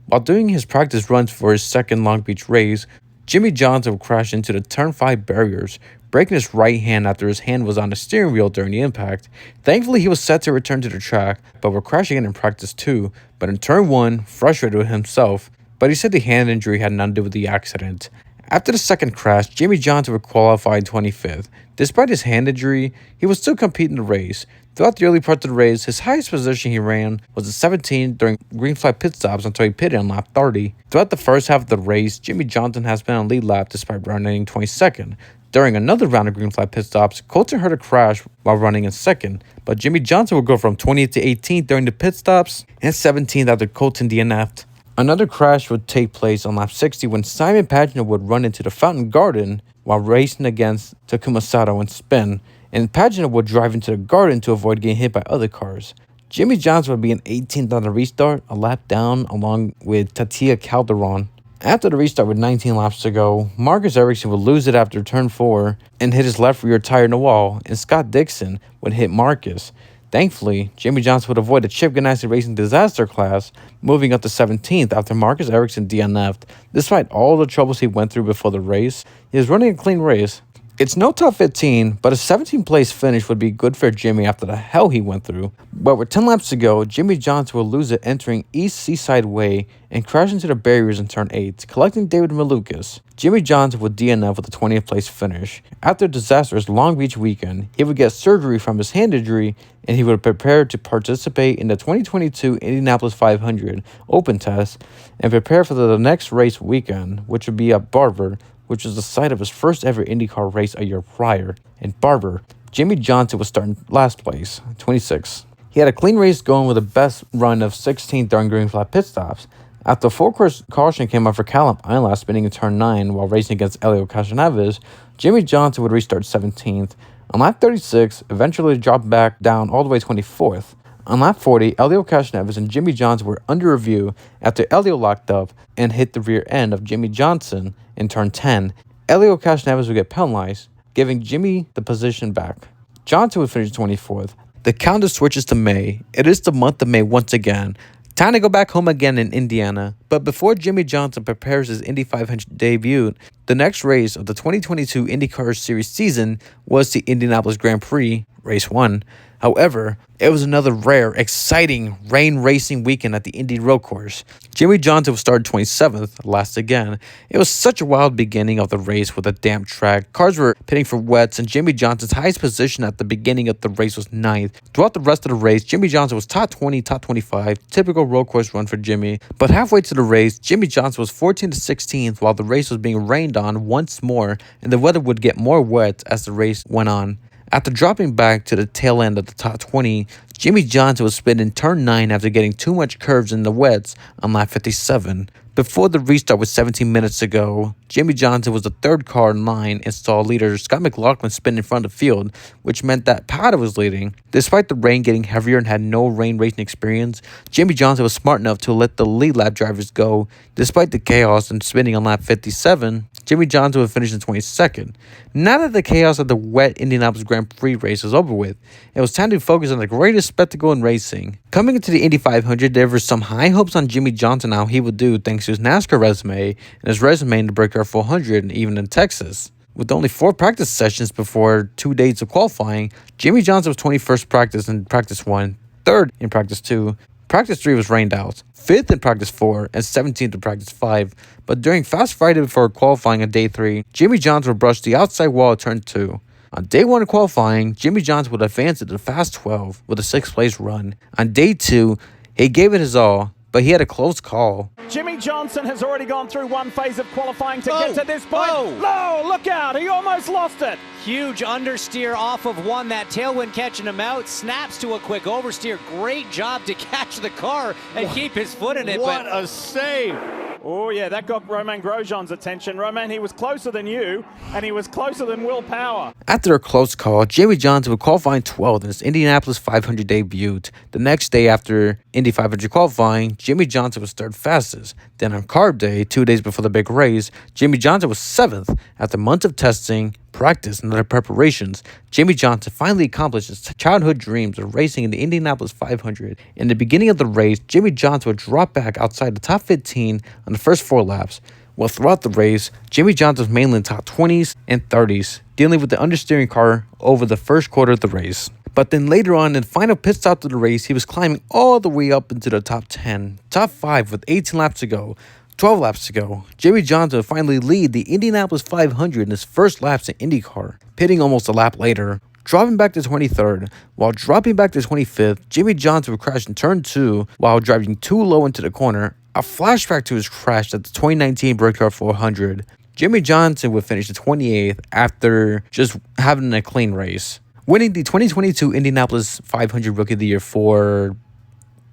While doing his practice runs for his second Long Beach race, Jimmie Johnson crashed into the turn 5 barriers, breaking his right hand after his hand was on the steering wheel during the impact. Thankfully, he was set to return to the track, but were crashing in practice too. But in turn 1, frustrated with himself, but he said the hand injury had nothing to do with the accident. After the second crash, Jimmie Johnson would qualify 25th. Despite his hand injury, he was still competing in the race. Throughout the early part of the race, his highest position he ran was at 17 during green flag pit stops until he pitted on lap 30. Throughout the first half of the race, Jimmie Johnson has been on lead lap despite running 22nd. During another round of green flag pit stops, Colton Herta crashed while running in second, but Jimmie Johnson would go from 20th to 18th during the pit stops and 17th after Colton DNF'd. Another crash would take place on lap 60 when Simon Pagenaud would run into the Fountain Garden while racing against Takuma Sato in spin, and Pagenaud would drive into the garden to avoid getting hit by other cars. Jimmie Johnson would be in 18th on the restart, a lap down along with Tatia Calderon. After the restart with 19 laps to go, Marcus Ericsson would lose it after turn 4 and hit his left rear tire in the wall, and Scott Dixon would hit Marcus. Thankfully, Jimmie Johnson would avoid the Chip Ganassi Racing Disaster class, moving up to 17th after Marcus Ericsson DNF'd. Despite all the troubles he went through before the race, he was running a clean race. It's no top 15, but a 17th place finish would be good for Jimmie after the hell he went through. But with 10 laps to go, Jimmie Johnson will lose it entering East Seaside Way and crash into the barriers in turn 8, collecting David Malukas. Jimmie Johnson would DNF with a 20th place finish. After a disastrous Long Beach weekend, he would get surgery from his hand injury and he would prepare to participate in the 2022 Indianapolis 500 Open Test and prepare for the next race weekend, which would be at Barber, which was the site of his first ever IndyCar race a year prior. In Barber, Jimmie Johnson was starting last place, 26. He had a clean race going with a best run of 16th during green flag pit stops. After a full-course caution came out for Callum Eilers spinning in turn 9 while racing against Helio Castroneves, Jimmie Johnson would restart 17th. On lap 36, eventually dropped back down all the way 24th. On lap 40, Helio Castroneves and Jimmie Johnson were under review after Helio locked up and hit the rear end of Jimmie Johnson in turn 10. Helio Castroneves would get penalized, giving Jimmie the position back. Johnson would finish 24th. The calendar switches to May. It is the month of May once again. Time to go back home again in Indiana. But before Jimmie Johnson prepares his Indy 500 debut, the next race of the 2022 IndyCar Series season was the Indianapolis Grand Prix, Race 1. However, it was another rare, exciting rain racing weekend at the Indy Road Course. Jimmie Johnson was started 27th, last again. It was such a wild beginning of the race with a damp track. Cars were pitting for wets, and Jimmie Johnson's highest position at the beginning of the race was 9th. Throughout the rest of the race, Jimmie Johnson was top 20, top 25, typical road course run for Jimmie. But halfway to the race, Jimmie Johnson was 14th to 16th while the race was being rained on once more, and the weather would get more wet as the race went on. After dropping back to the tail end of the top 20, Jimmie Johnson was spinning turn 9 after getting too much curves in the wets on lap 57. Before the restart with 17 minutes to go, Jimmie Johnson was the third car in line and saw leader Scott McLaughlin spin in front of the field, which meant that Powder was leading. Despite the rain getting heavier and had no rain racing experience, Jimmie Johnson was smart enough to let the lead lap drivers go. Despite the chaos and spinning on lap 57, Jimmie Johnson would finish in 22nd. Now that the chaos of the wet Indianapolis Grand Prix race was over with, it was time to focus on the greatest spectacle in racing. Coming into the Indy 500, there were some high hopes on Jimmie Johnson how he would do thanks to his NASCAR resume and his resume in the Brickyard 400 and even in Texas. With only 4 practice sessions before 2 days of qualifying, Jimmie Johnson was 21st practice in practice 1, 3rd in practice 2, practice 3 was rained out, 5th in practice 4, and 17th in practice 5. But during Fast Friday before qualifying on day 3, Jimmie Johnson would brush the outside wall at turn 2. On day 1 of qualifying, Jimmie Johnson would advance to the Fast 12 with a 6th place run. On day 2, he gave it his all, but he had a close call. Jimmie Johnson has already gone through one phase of qualifying to get to this point. Oh, look out, he almost lost it. Huge understeer off of one, that tailwind catching him out, snaps to a quick oversteer. Great job to catch the car and keep his foot in it. What a save. Oh, yeah, that got Romain Grosjean's attention. Romain, he was closer than you, and he was closer than Will Power. After a close call, Jimmie Johnson would qualify 12th in his Indianapolis 500 debut. The next day after Indy 500 qualifying, Jimmie Johnson was third fastest. Then on Carb Day, 2 days before the big race, Jimmie Johnson was 7th. After months of testing, practice, and other preparations, Jimmie Johnson finally accomplished his childhood dreams of racing in the Indianapolis 500. In the beginning of the race, Jimmie Johnson would drop back outside the top 15 on the first 4 laps. Well, throughout the race, Jimmie Johnson was mainly in top 20s and 30s, dealing with the understeering car over the first quarter of the race. But then later on, in the final pit stop of the race, he was climbing all the way up into the top 10, top 5 with 18 laps to go. 12 laps to go. Jimmie Johnson would finally lead the Indianapolis 500 in his first laps in IndyCar, pitting almost a lap later, dropping back to 23rd. While dropping back to 25th, Jimmie Johnson would crash in turn 2 while driving too low into the corner, a flashback to his crash at the 2019 Brickyard 400. Jimmie Johnson would finish in 28th after just having a clean race, winning the 2022 Indianapolis 500 Rookie of the Year for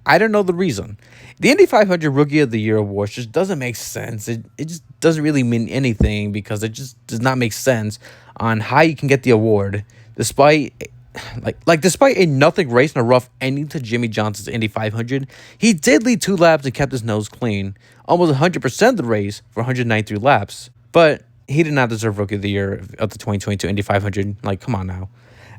I don't know the reason. The Indy 500 Rookie of the Year award just doesn't make sense. It just doesn't really mean anything because it just does not make sense on how you can get the award despite a nothing race and a rough ending to Jimmie Johnson's Indy 500. He did lead 2 laps and kept his nose clean, almost 100% of the race for 193 laps. But he did not deserve Rookie of the Year of the 2022 Indy 500. Like, come on now.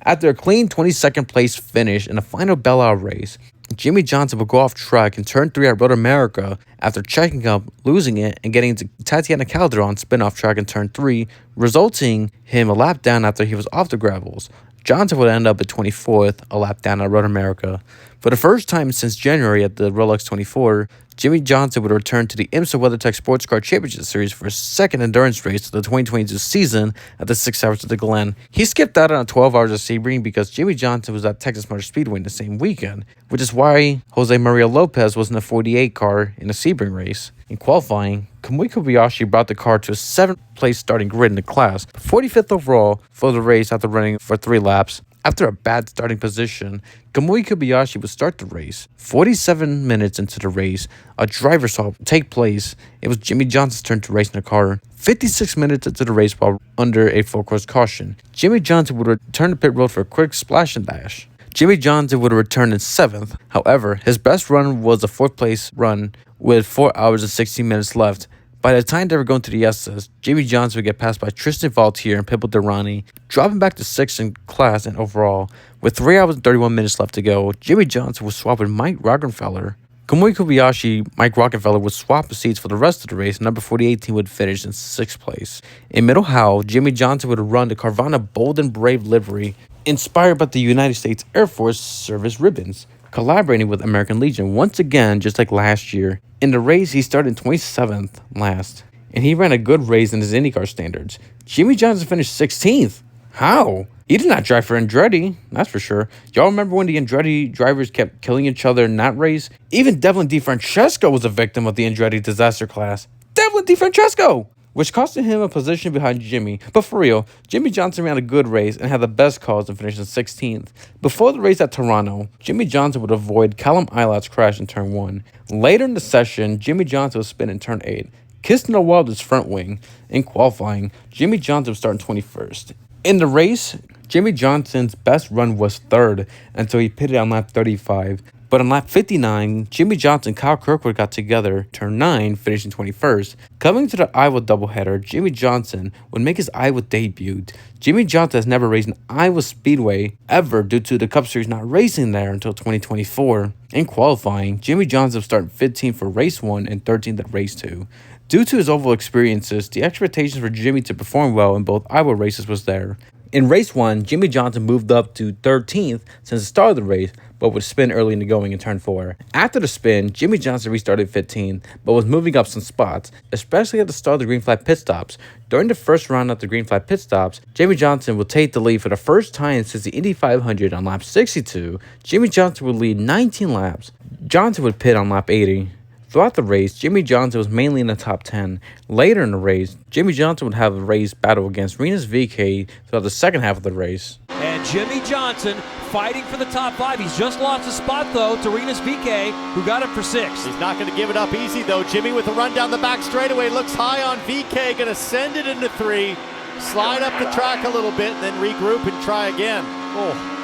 After a clean 22nd place finish in the final bailout race, Jimmie Johnson would go off track in turn 3 at Road America after checking up, losing it, and getting into Tatiana Calderon spin-off track in turn 3, resulting him a lap down after he was off the gravels. Johnson would end up at 24th, a lap down at Road America. For the first time since January at the Rolex 24, Jimmie Johnson would return to the IMSA WeatherTech Sports Car Championship Series for his second endurance race of the 2022 season at the 6 Hours of the Glen. He skipped out on 12 Hours of Sebring because Jimmie Johnson was at Texas Motor Speedway in the same weekend, which is why Jose Maria Lopez was in the 48 car in the Sebring race. In qualifying, Kamui Kobayashi brought the car to a 7th place starting grid in the class, 45th overall for the race after running for 3 laps. After a bad starting position, Kamui Kobayashi would start the race. 47 minutes into the race, a driver swap would take place. It was Jimmie Johnson's turn to race in the car. 56 minutes into the race while under a full-course caution, Jimmie Johnson would return to pit road for a quick splash and dash. Jimmie Johnson would return in 7th. However, his best run was a 4th place run with 4 hours and 16 minutes left. By the time they were going to the SS, Jimmie Johnson would get passed by Tristan Vautier and Pippo Durrani, dropping back to 6th in class and overall. With 3 hours and 31 minutes left to go, Jimmie Johnson would swap with Mike Rockenfeller. Kamui Kobayashi, Mike Rockenfeller would swap the seats for the rest of the race, and number 48 team would finish in 6th place. In Middle Howe, Jimmie Johnson would run the Carvana Bold and Brave livery, inspired by the United States Air Force service ribbons, collaborating with American Legion once again, just like last year. In the race, he started 27th last, and he ran a good race in his IndyCar standards. Jimmie Johnson finished 16th. How? He did not drive for Andretti, that's for sure. Y'all remember when the Andretti drivers kept killing each other in that race? Even Devlin DeFrancesco was a victim of the Andretti disaster class. Devlin DeFrancesco! Which costed him a position behind Jimmie. But for real, Jimmie Johnson ran a good race and had the best cause and finished in 16th. Before the race at Toronto, Jimmie Johnson would avoid Callum Eilat's crash in turn 1. Later in the session, Jimmie Johnson would spin in turn 8, kissing the wall with his front wing. In qualifying, Jimmie Johnson would start in 21st. In the race, Jimmie Johnson's best run was 3rd until he pitted on lap 35. But on lap 59, Jimmie Johnson and Kyle Kirkwood got together, turn 9, finishing 21st. Coming to the Iowa doubleheader, Jimmie Johnson would make his Iowa debut. Jimmie Johnson has never raced an Iowa Speedway ever due to the Cup Series not racing there until 2024. In qualifying, Jimmie Johnson started 15th for race 1 and 13th at race 2. Due to his oval experiences, the expectations for Jimmie to perform well in both Iowa races was there. In race 1, Jimmie Johnson moved up to 13th since the start of the race, but would spin early in the going in turn 4. After the spin, Jimmie Johnson restarted 15th, but was moving up some spots, especially at the start of the green flag pit stops. During the first round of the green flag pit stops, Jimmie Johnson would take the lead for the first time since the Indy 500 on lap 62. Jimmie Johnson would lead 19 laps. Johnson would pit on lap 80. Throughout the race, Jimmie Johnson was mainly in the top 10. Later in the race, Jimmie Johnson would have a race battle against Rinus VeeKay throughout the second half of the race. And Jimmie Johnson fighting for the top 5. He's just lost a spot, though, to Rinus VeeKay, who got him for 6. He's not going to give it up easy, though. Jimmie with a run down the back straightaway, looks high on VeeKay, going to send it into 3, slide up the track a little bit, and then regroup and try again. Oh.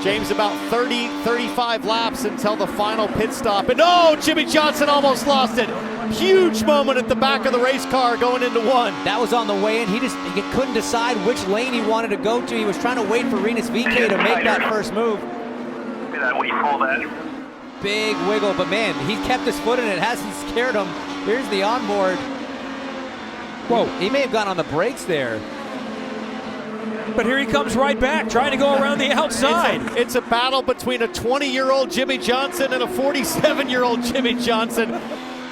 James about 30, 35 laps until the final pit stop. And oh, Jimmie Johnson almost lost it. Huge moment at the back of the race car going into 1. That was on the way in. He couldn't decide which lane he wanted to go to. He was trying to wait for Rinus VeeKay to make that first move. Big wiggle, but man, he kept his foot in it. It hasn't scared him. Here's the onboard. Whoa, he may have gone on the brakes there. But here he comes right back, trying to go around the outside. It's a battle between a 20-year-old Jimmie Johnson and a 47-year-old Jimmie Johnson.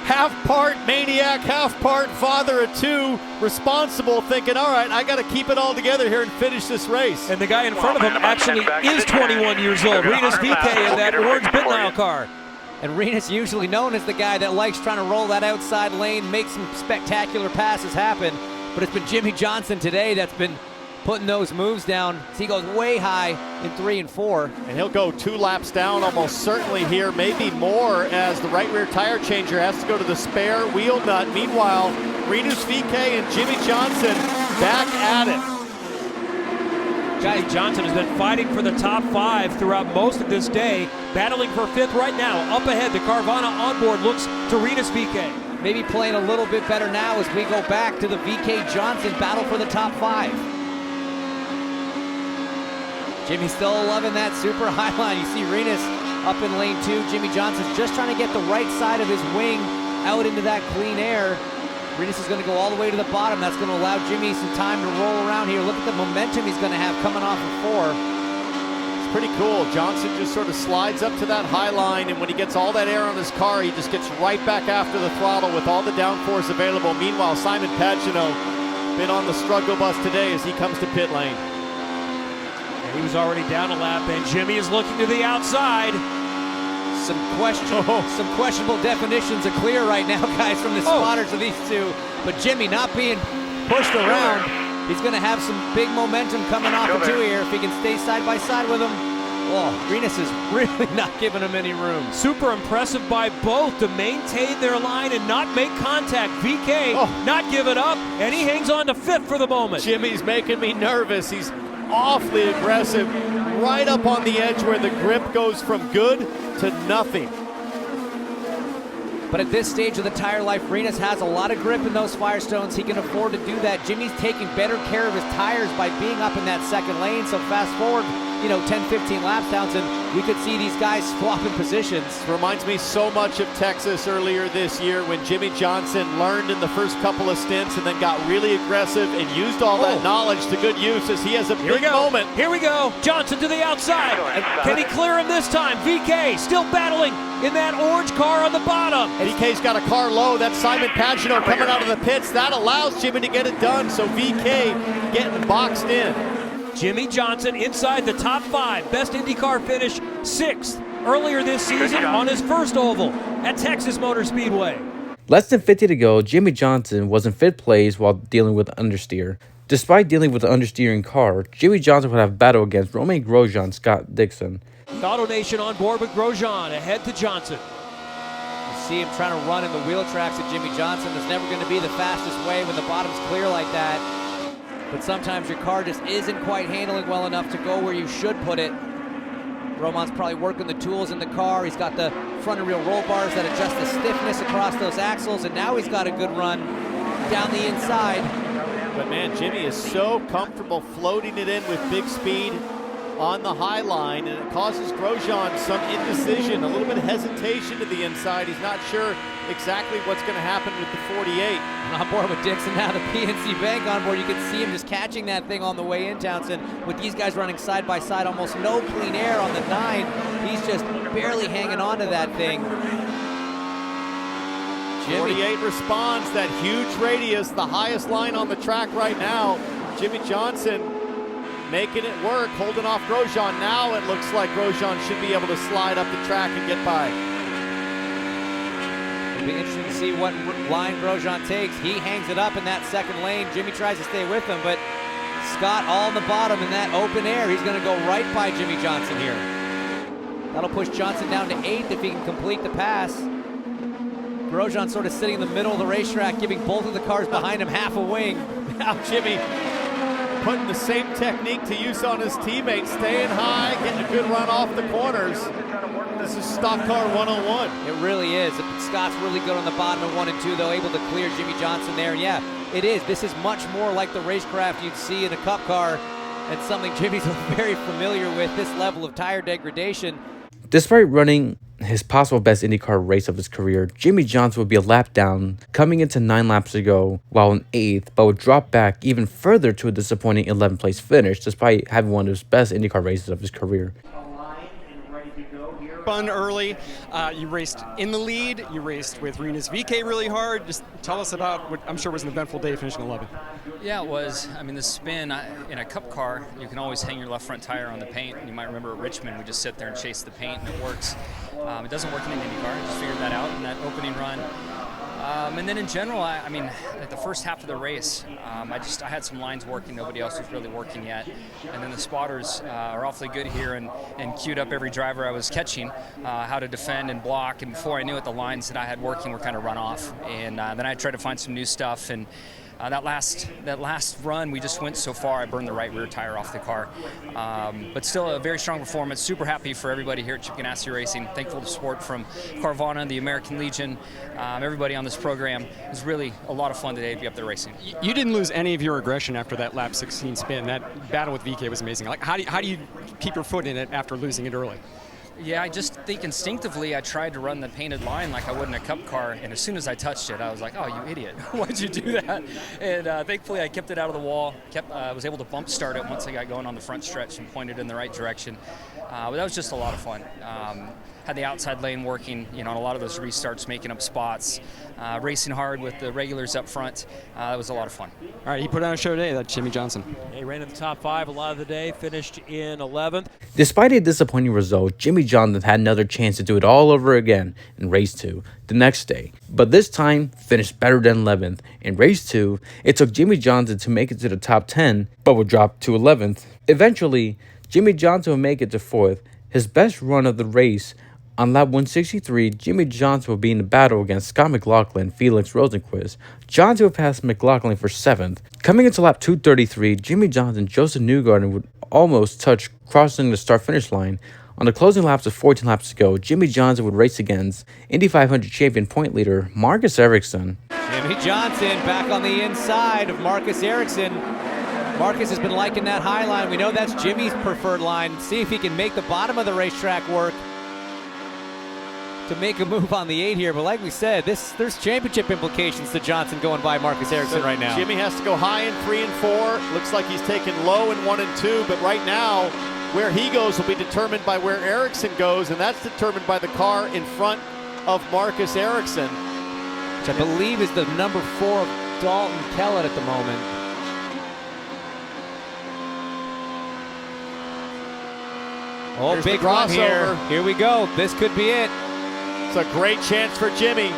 Half part maniac, half part father of 2, responsible, thinking, all right, I got to keep it all together here and finish this race. And the guy in front of him actually is 21 years old, Rinus VeeKay in that orange Bitnile car. And Rinus, usually known as the guy that likes trying to roll that outside lane, make some spectacular passes happen. But it's been Jimmie Johnson today that's been putting those moves down. So he goes way high in 3 and 4. And he'll go 2 laps down almost certainly here, maybe more, as the right rear tire changer has to go to the spare wheel nut. Meanwhile, Rinus VeeKay and Jimmie Johnson back at it. Jimmie Johnson has been fighting for the top 5 throughout most of this day, battling for 5th right now. Up ahead, the Carvana onboard looks to Rinus VeeKay. Maybe playing a little bit better now as we go back to the VeeKay Johnson battle for the top 5. Jimmie still loving that super high line. You see Rinus up in lane 2. Jimmie Johnson's just trying to get the right side of his wing out into that clean air. Rinus is going to go all the way to the bottom. That's going to allow Jimmie some time to roll around here. Look at the momentum he's going to have coming off of 4. It's pretty cool. Johnson just sort of slides up to that high line, and when he gets all that air on his car, he just gets right back after the throttle with all the downforce available. Meanwhile, Simon Pagenaud been on the struggle bus today as he comes to pit lane. He was already down a lap, and Jimmie is looking to the outside. Some questionable definitions are clear right now, guys, from the spotters of these 2. But Jimmie not being pushed around. He's going to have some big momentum coming off of 2 here if he can stay side by side with him. Oh, Rinus is really not giving him any room. Super impressive by both to maintain their line and not make contact. VeeKay not giving up, and he hangs on to 5th for the moment. Jimmie's making me nervous. He's awfully aggressive, right up on the edge where the grip goes from good to nothing. But at this stage of the tire life, Rinus has a lot of grip in those Firestones. He can afford to do that. Jimmie's taking better care of his tires by being up in that second lane. So fast forward, 10, 15 laps down, and we could see these guys swapping positions. Reminds me so much of Texas earlier this year when Jimmie Johnson learned in the first couple of stints and then got really aggressive and used all that knowledge to good use as he has a big moment. Here we go. Johnson to the outside. Can he clear him this time? VeeKay still battling in that orange car on the bottom. VeeKay's got a car low. That's Simon Pagenaud coming out of the pits. That allows Jimmie to get it done. So VeeKay getting boxed in. Jimmie Johnson inside the top 5. Best IndyCar finish, 6th earlier this season on his first oval at Texas Motor Speedway. Less than 50 to go, Jimmie Johnson was in 5th place while dealing with understeer. Despite dealing with the understeering car, Jimmie Johnson would have battle against Romain Grosjean, Scott Dixon. Auto Nation on board with Grosjean, ahead to Johnson. You see him trying to run in the wheel tracks at Jimmie Johnson. That's never going to be the fastest way when the bottom's clear like that. But sometimes your car just isn't quite handling well enough to go where you should put it. Roman's probably working the tools in the car. He's got the front and rear roll bars that adjust the stiffness across those axles, and now he's got a good run down the inside. But man, Jimmie is so comfortable floating it in with big speed on the high line, and it causes Grosjean some indecision, a little bit of hesitation to the inside. He's not sure exactly what's going to happen with the 48. And on board with Dixon now, the PNC Bank on board. You can see him just catching that thing on the way in, Townsend. With these guys running side by side, almost no clean air on the 9. He's just barely hanging on to that thing. Jimmie. 48 responds, that huge radius, the highest line on the track right now. Jimmie Johnson making it work, holding off Grosjean. Now it looks like Grosjean should be able to slide up the track and get by. It'll be interesting to see what line Grosjean takes. He hangs it up in that second lane. Jimmie tries to stay with him, but Scott all in the bottom in that open air. He's going to go right by Jimmie Johnson here. That'll push Johnson down to 8th if he can complete the pass. Grosjean sort of sitting in the middle of the racetrack, giving both of the cars behind him half a wing. Now Jimmie putting the same technique to use on his teammates, staying high, getting a good run off the corners. This is stock car 101. It really is. Scott's really good on the bottom of 1 and 2, though, able to clear Jimmie Johnson there. Yeah, it is. This is much more like the racecraft you'd see in a Cup car, and something Jimmie's very familiar with, this level of tire degradation. Despite running his possible best IndyCar race of his career, Jimmie Johnson would be a lap down coming into 9 laps to go while in 8th, but would drop back even further to a disappointing 11th place finish despite having one of his best IndyCar races of his career. Fun early. You raced in the lead. You raced with Rinus VeeKay really hard. Just tell us about what I'm sure was an eventful day finishing 11th. Yeah, it was. I mean, the spin in a Cup car, you can always hang your left front tire on the paint. You might remember at Richmond, we just sit there and chase the paint, and it works. It doesn't work in an IndyCar. I just figured that out in that opening run. And then in general, I mean, at the first half of the race, I had some lines working. Nobody else was really working yet. And then the spotters are awfully good here and queued up every driver I was catching, how to defend and block. And before I knew it, the lines that I had working were kind of run off. And then I tried to find some new stuff. And that last run, we just went so far, I burned the right rear tire off the car. But still a very strong performance. Super happy for everybody here at Chip Ganassi Racing. Thankful to support from Carvana, the American Legion, everybody on this program. It was really a lot of fun today to be up there racing. You didn't lose any of your aggression after that lap 16 spin. That battle with VeeKay was amazing. Like, how do you keep your foot in it after losing it early? Yeah, I just think instinctively I tried to run the painted line like I would in a Cup car, and as soon as I touched it, I was like, oh, you idiot. Why'd you do that? And thankfully I kept it out of the wall, was able to bump start it once I got going on the front stretch and pointed in the right direction. But that was just a lot of fun. Had the outside lane working, on a lot of those restarts, making up spots, racing hard with the regulars up front. That was a lot of fun. All right, he put on a show today, that Jimmie Johnson. He ran in the top 5 a lot of the day, finished in 11th. Despite a disappointing result, Jimmie Johnson had another chance to do it all over again in race 2 the next day, but this time finished better than 11th. In race 2, it took Jimmie Johnson to make it to the top 10, but would drop to 11th. Eventually, Jimmie Johnson would make it to 4th, his best run of the race. On lap 163, Jimmie Johnson will be in the battle against Scott McLaughlin, Felix Rosenqvist. Johnson will pass McLaughlin for 7th. Coming into lap 233, Jimmie Johnson and Joseph Newgarden would almost touch crossing the start-finish line. On the closing laps of 14 laps to go, Jimmie Johnson would race against Indy 500 champion point leader Marcus Ericsson. Jimmie Johnson back on the inside of Marcus Ericsson. Marcus has been liking that high line. We know that's Jimmie's preferred line. See if he can make the bottom of the racetrack work to make a move on the 8 here, but like we said, there's championship implications to Johnson going by Marcus Ericsson right now. Jimmie has to go high in 3 and 4. Looks like he's taken low in 1 and 2, but right now, where he goes will be determined by where Ericsson goes, and that's determined by the car in front of Marcus Ericsson. Which I believe is the number 4 of Dalton Kellett at the moment. Oh, Here's big run here. Here we go. This could be it. It's a great chance for Jimmie.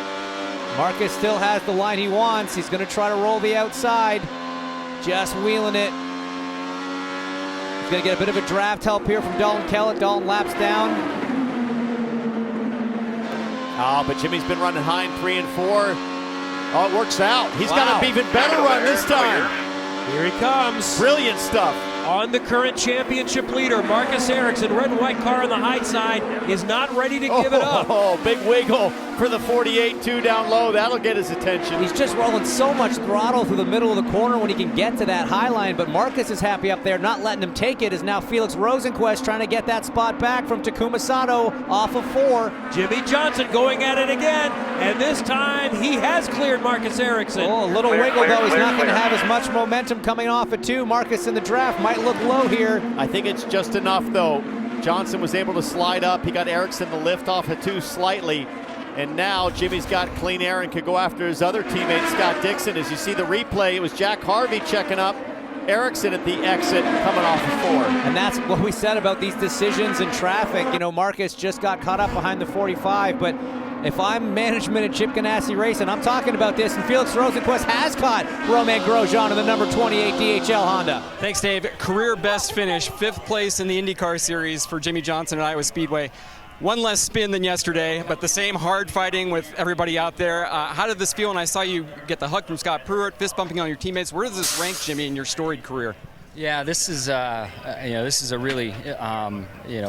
Marcus still has the line he wants. He's going to try to roll the outside. Just wheeling it. He's going to get a bit of a draft help here from Dalton Kellett. Dalton laps down. Oh, but Jimmie's been running high in 3 and 4. Oh, it works out. He's got an even better run this time. Here he comes. Brilliant stuff. On the current championship leader, Marcus Ericsson, red and white car on the high side, is not ready to give it up. Oh, big wiggle for the 48-2 down low. That'll get his attention. He's just rolling so much throttle through the middle of the corner when he can get to that high line, but Marcus is happy up there, not letting him take it, is now Felix Rosenqvist trying to get that spot back from Takuma Sato off of 4. Jimmie Johnson going at it again, and this time he has cleared Marcus Ericsson. Oh, a little wiggle though. He's not going to have as much momentum coming off at 2. Marcus in the draft might look low here. I think it's just enough though. Johnson was able to slide up. He got Ericsson to lift off at 2 slightly. And now Jimmie's got clean air and could go after his other teammate, Scott Dixon. As you see the replay, it was Jack Harvey checking up Ericsson at the exit coming off of 4. And that's what we said about these decisions in traffic. Marcus just got caught up behind the 45, but If I'm management at Chip Ganassi Racing, I'm talking about this, and Felix Rosenquist has caught Romain Grosjean in the number 28 DHL Honda. Thanks, Dave. Career best finish, 5th place in the IndyCar Series for Jimmie Johnson at Iowa Speedway. One less spin than yesterday, but the same hard fighting with everybody out there. How did this feel when I saw you get the hug from Scott Pruitt, fist bumping on your teammates? Where does this rank, Jimmie, in your storied career? Yeah, this is a really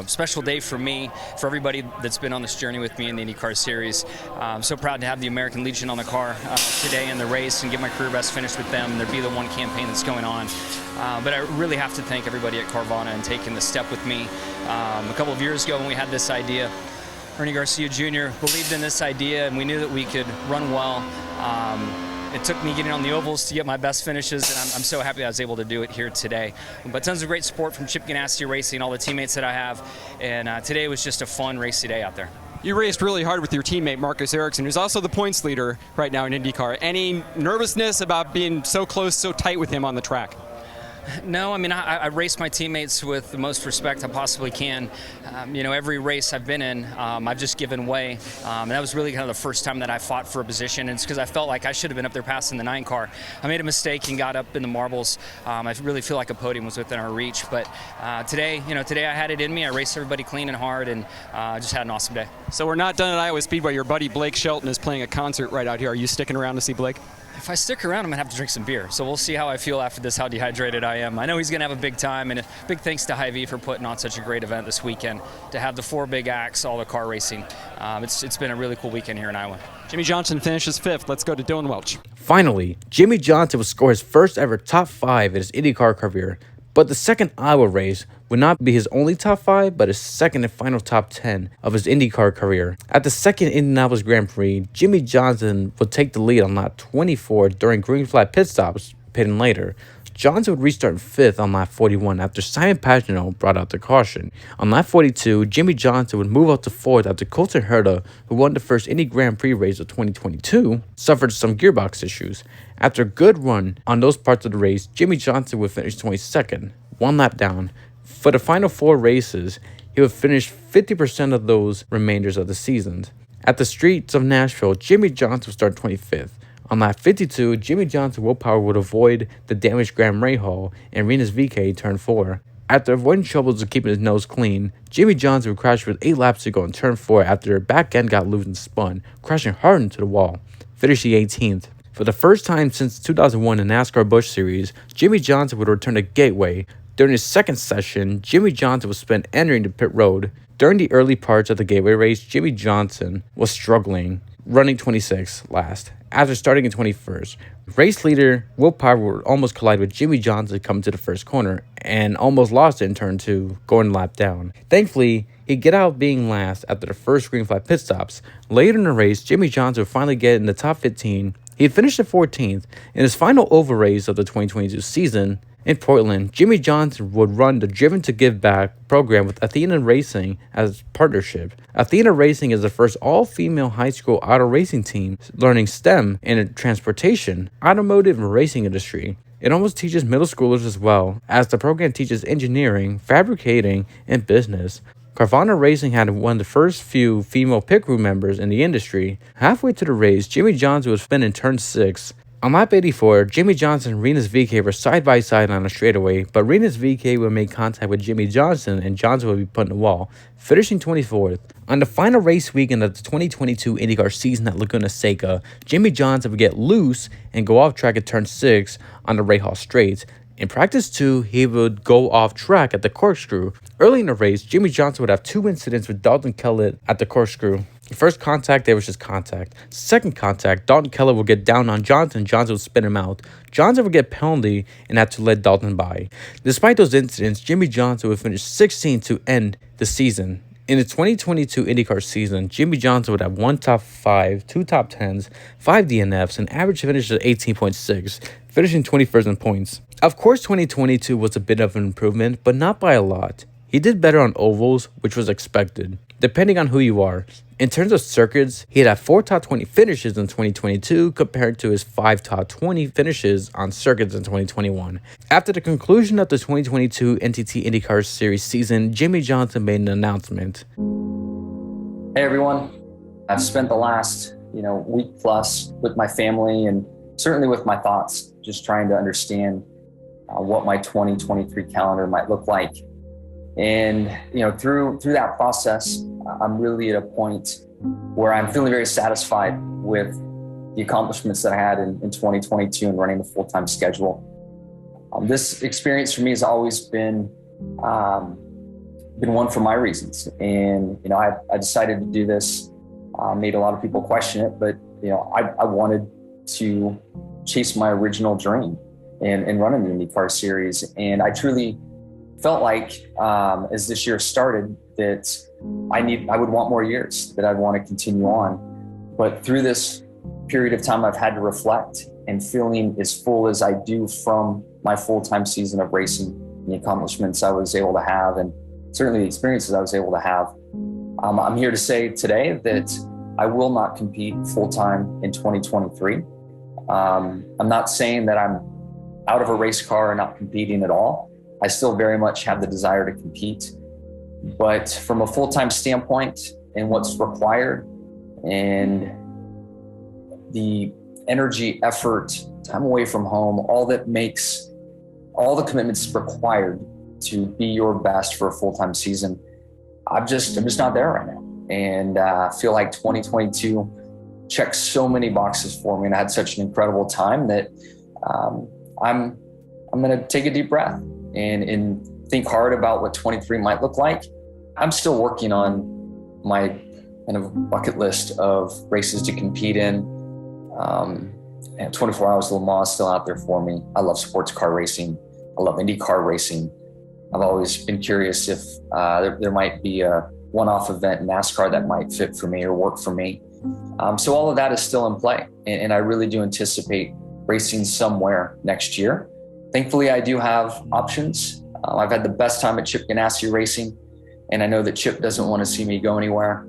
special day for me, for everybody that's been on this journey with me in the IndyCar Series. I'm so proud to have the American Legion on the car today in the race and get my career best finish with them. There be the one campaign that's going on. But I really have to thank everybody at Carvana and taking the step with me. A couple of years ago when we had this idea, Ernie Garcia Jr. believed in this idea, and we knew that we could run well. It took me getting on the ovals to get my best finishes, and I'm so happy I was able to do it here today. But tons of great support from Chip Ganassi Racing, all the teammates that I have, and today was just a fun race day out there. You raced really hard with your teammate, Marcus Ericsson, who's also the points leader right now in IndyCar. Any nervousness about being so close, so tight with him on the track? No, I mean, I race my teammates with the most respect I possibly can. Every race I've been in, I've just given way. And that was really kind of the first time that I fought for a position. And it's because I felt like I should have been up there passing the 9 car. I made a mistake and got up in the marbles. I really feel like a podium was within our reach. But today I had it in me. I raced everybody clean and hard, and just had an awesome day. So we're not done at Iowa Speedway. Your buddy Blake Shelton is playing a concert right out here. Are you sticking around to see Blake? If I stick around, I'm going to have to drink some beer. So we'll see how I feel after this, how dehydrated I am. I know he's going to have a big time, and a big thanks to Hy-Vee for putting on such a great event this weekend. To have the 4 big acts, all the car racing, it's been a really cool weekend here in Iowa. Jimmie Johnson finishes 5th. Let's go to Dylan Welch. Finally, Jimmie Johnson would score his first ever top 5 in his IndyCar career. But the second Iowa race would not be his only top 5, but his second and final top 10 of his IndyCar career. At the second Indianapolis Grand Prix, Jimmie Johnson would take the lead on lap 24 during green flag pit stops, pitting later. Johnson would restart 5th on lap 41 after Simon Pagenaud brought out the caution. On lap 42, Jimmie Johnson would move up to 4th after Colton Herta, who won the first Indy Grand Prix race of 2022, suffered some gearbox issues. After a good run on those parts of the race, Jimmie Johnson would finish 22nd, 1 lap down. For the final 4 races, he would finish 50% of those remainders of the season. At the streets of Nashville, Jimmie Johnson would start 25th. On lap 52, Jimmie Johnson's willpower would avoid the damaged Graham Rahal and Rinus VeeKay turn 4. After avoiding troubles of keeping his nose clean, Jimmie Johnson would crash with 8 laps to go in turn 4 after their back end got loose and spun, crashing hard into the wall, finishing 18th. For the first time since 2001 in NASCAR Busch Series, Jimmie Johnson would return to Gateway. During his second session, Jimmie Johnson was spent entering the pit road. During the early parts of the Gateway race, Jimmie Johnson was struggling, running 26th last, after starting in 21st. Race leader Will Power would almost collide with Jimmie Johnson coming to the first corner and almost lost it in turn 2, going a lap down. Thankfully, he'd get out being last after the first green flag pit stops. Later in the race, Jimmie Johnson would finally get in the top 15. He finished at 14th. In his final oval race of the 2022 season, in Portland, Jimmie Johnson would run the Driven to Give Back program with Athena Racing as partnership. Athena Racing is the first all-female high school auto racing team learning STEM in transportation, automotive, and racing industry. It almost teaches middle schoolers as well, as the program teaches engineering, fabricating, and business. Carvana Racing had one of the first few female pit crew members in the industry. Halfway to the race, Jimmie Johnson was spinning turn 6. On lap 84, Jimmie Johnson and Rinus VeeKay were side by side on a straightaway, but Rinus VeeKay would make contact with Jimmie Johnson and Johnson would be put in the wall, finishing 24th. On the final race weekend of the 2022 IndyCar season at Laguna Seca, Jimmie Johnson would get loose and go off track at turn 6 on the Rahal Straight. In practice 2, he would go off track at the corkscrew. Early in the race, Jimmie Johnson would have 2 incidents with Dalton Kellett at the corkscrew. First contact, there was just contact. Second contact, Dalton Kellett would get down on Johnson. Johnson would spin him out. Johnson would get penalty and had to let Dalton by. Despite those incidents, Jimmie Johnson would finish 16th to end the season. In the 2022 IndyCar season, Jimmie Johnson would have 1 top 5, 2 top 10s, 5 DNFs, and average finish of 18.6, finishing 21st in points. Of course, 2022 was a bit of an improvement, but not by a lot. He did better on ovals, which was expected, depending on who you are. In terms of circuits, he had 4 top 20 finishes in 2022 compared to his 5 top 20 finishes on circuits in 2021. After the conclusion of the 2022 NTT IndyCar Series season, Jimmie Johnson made an announcement. Hey everyone, I've spent the last, week plus with my family and certainly with my thoughts, just trying to understand what my 2023 calendar might look like. And, through that process, I'm really at a point where I'm feeling very satisfied with the accomplishments that I had in 2022 and running the full-time schedule. This experience for me has always been one for my reasons. And, I decided to do this, made a lot of people question it, but, I wanted to chase my original dream and run in the IndyCar series. And I truly felt like, as this year started, that I would want more years, that I'd want to continue on. But through this period of time, I've had to reflect, and feeling as full as I do from my full-time season of racing, the accomplishments I was able to have, and certainly the experiences I was able to have. I'm here to say today that I will not compete full-time in 2023. I'm not saying that I'm out of a race car and not competing at all. I still very much have the desire to compete. But from a full-time standpoint and what's required and the energy, effort, time away from home, all that makes all the commitments required to be your best for a full-time season, I'm just not there right now. And I feel like 2022 checked so many boxes for me, and I had such an incredible time that I'm going to take a deep breath and think hard about what 23 might look like. I'm still working on my kind of bucket list of races to compete in. And 24 Hours Le Mans is still out there for me. I love sports car racing. I love IndyCar racing. I've always been curious if there might be a one-off event in NASCAR that might fit for me or work for me. So all of that is still in play. And I really do anticipate racing somewhere next year. Thankfully, I do have options. I've had the best time at Chip Ganassi Racing, and I know that Chip doesn't want to see me go anywhere.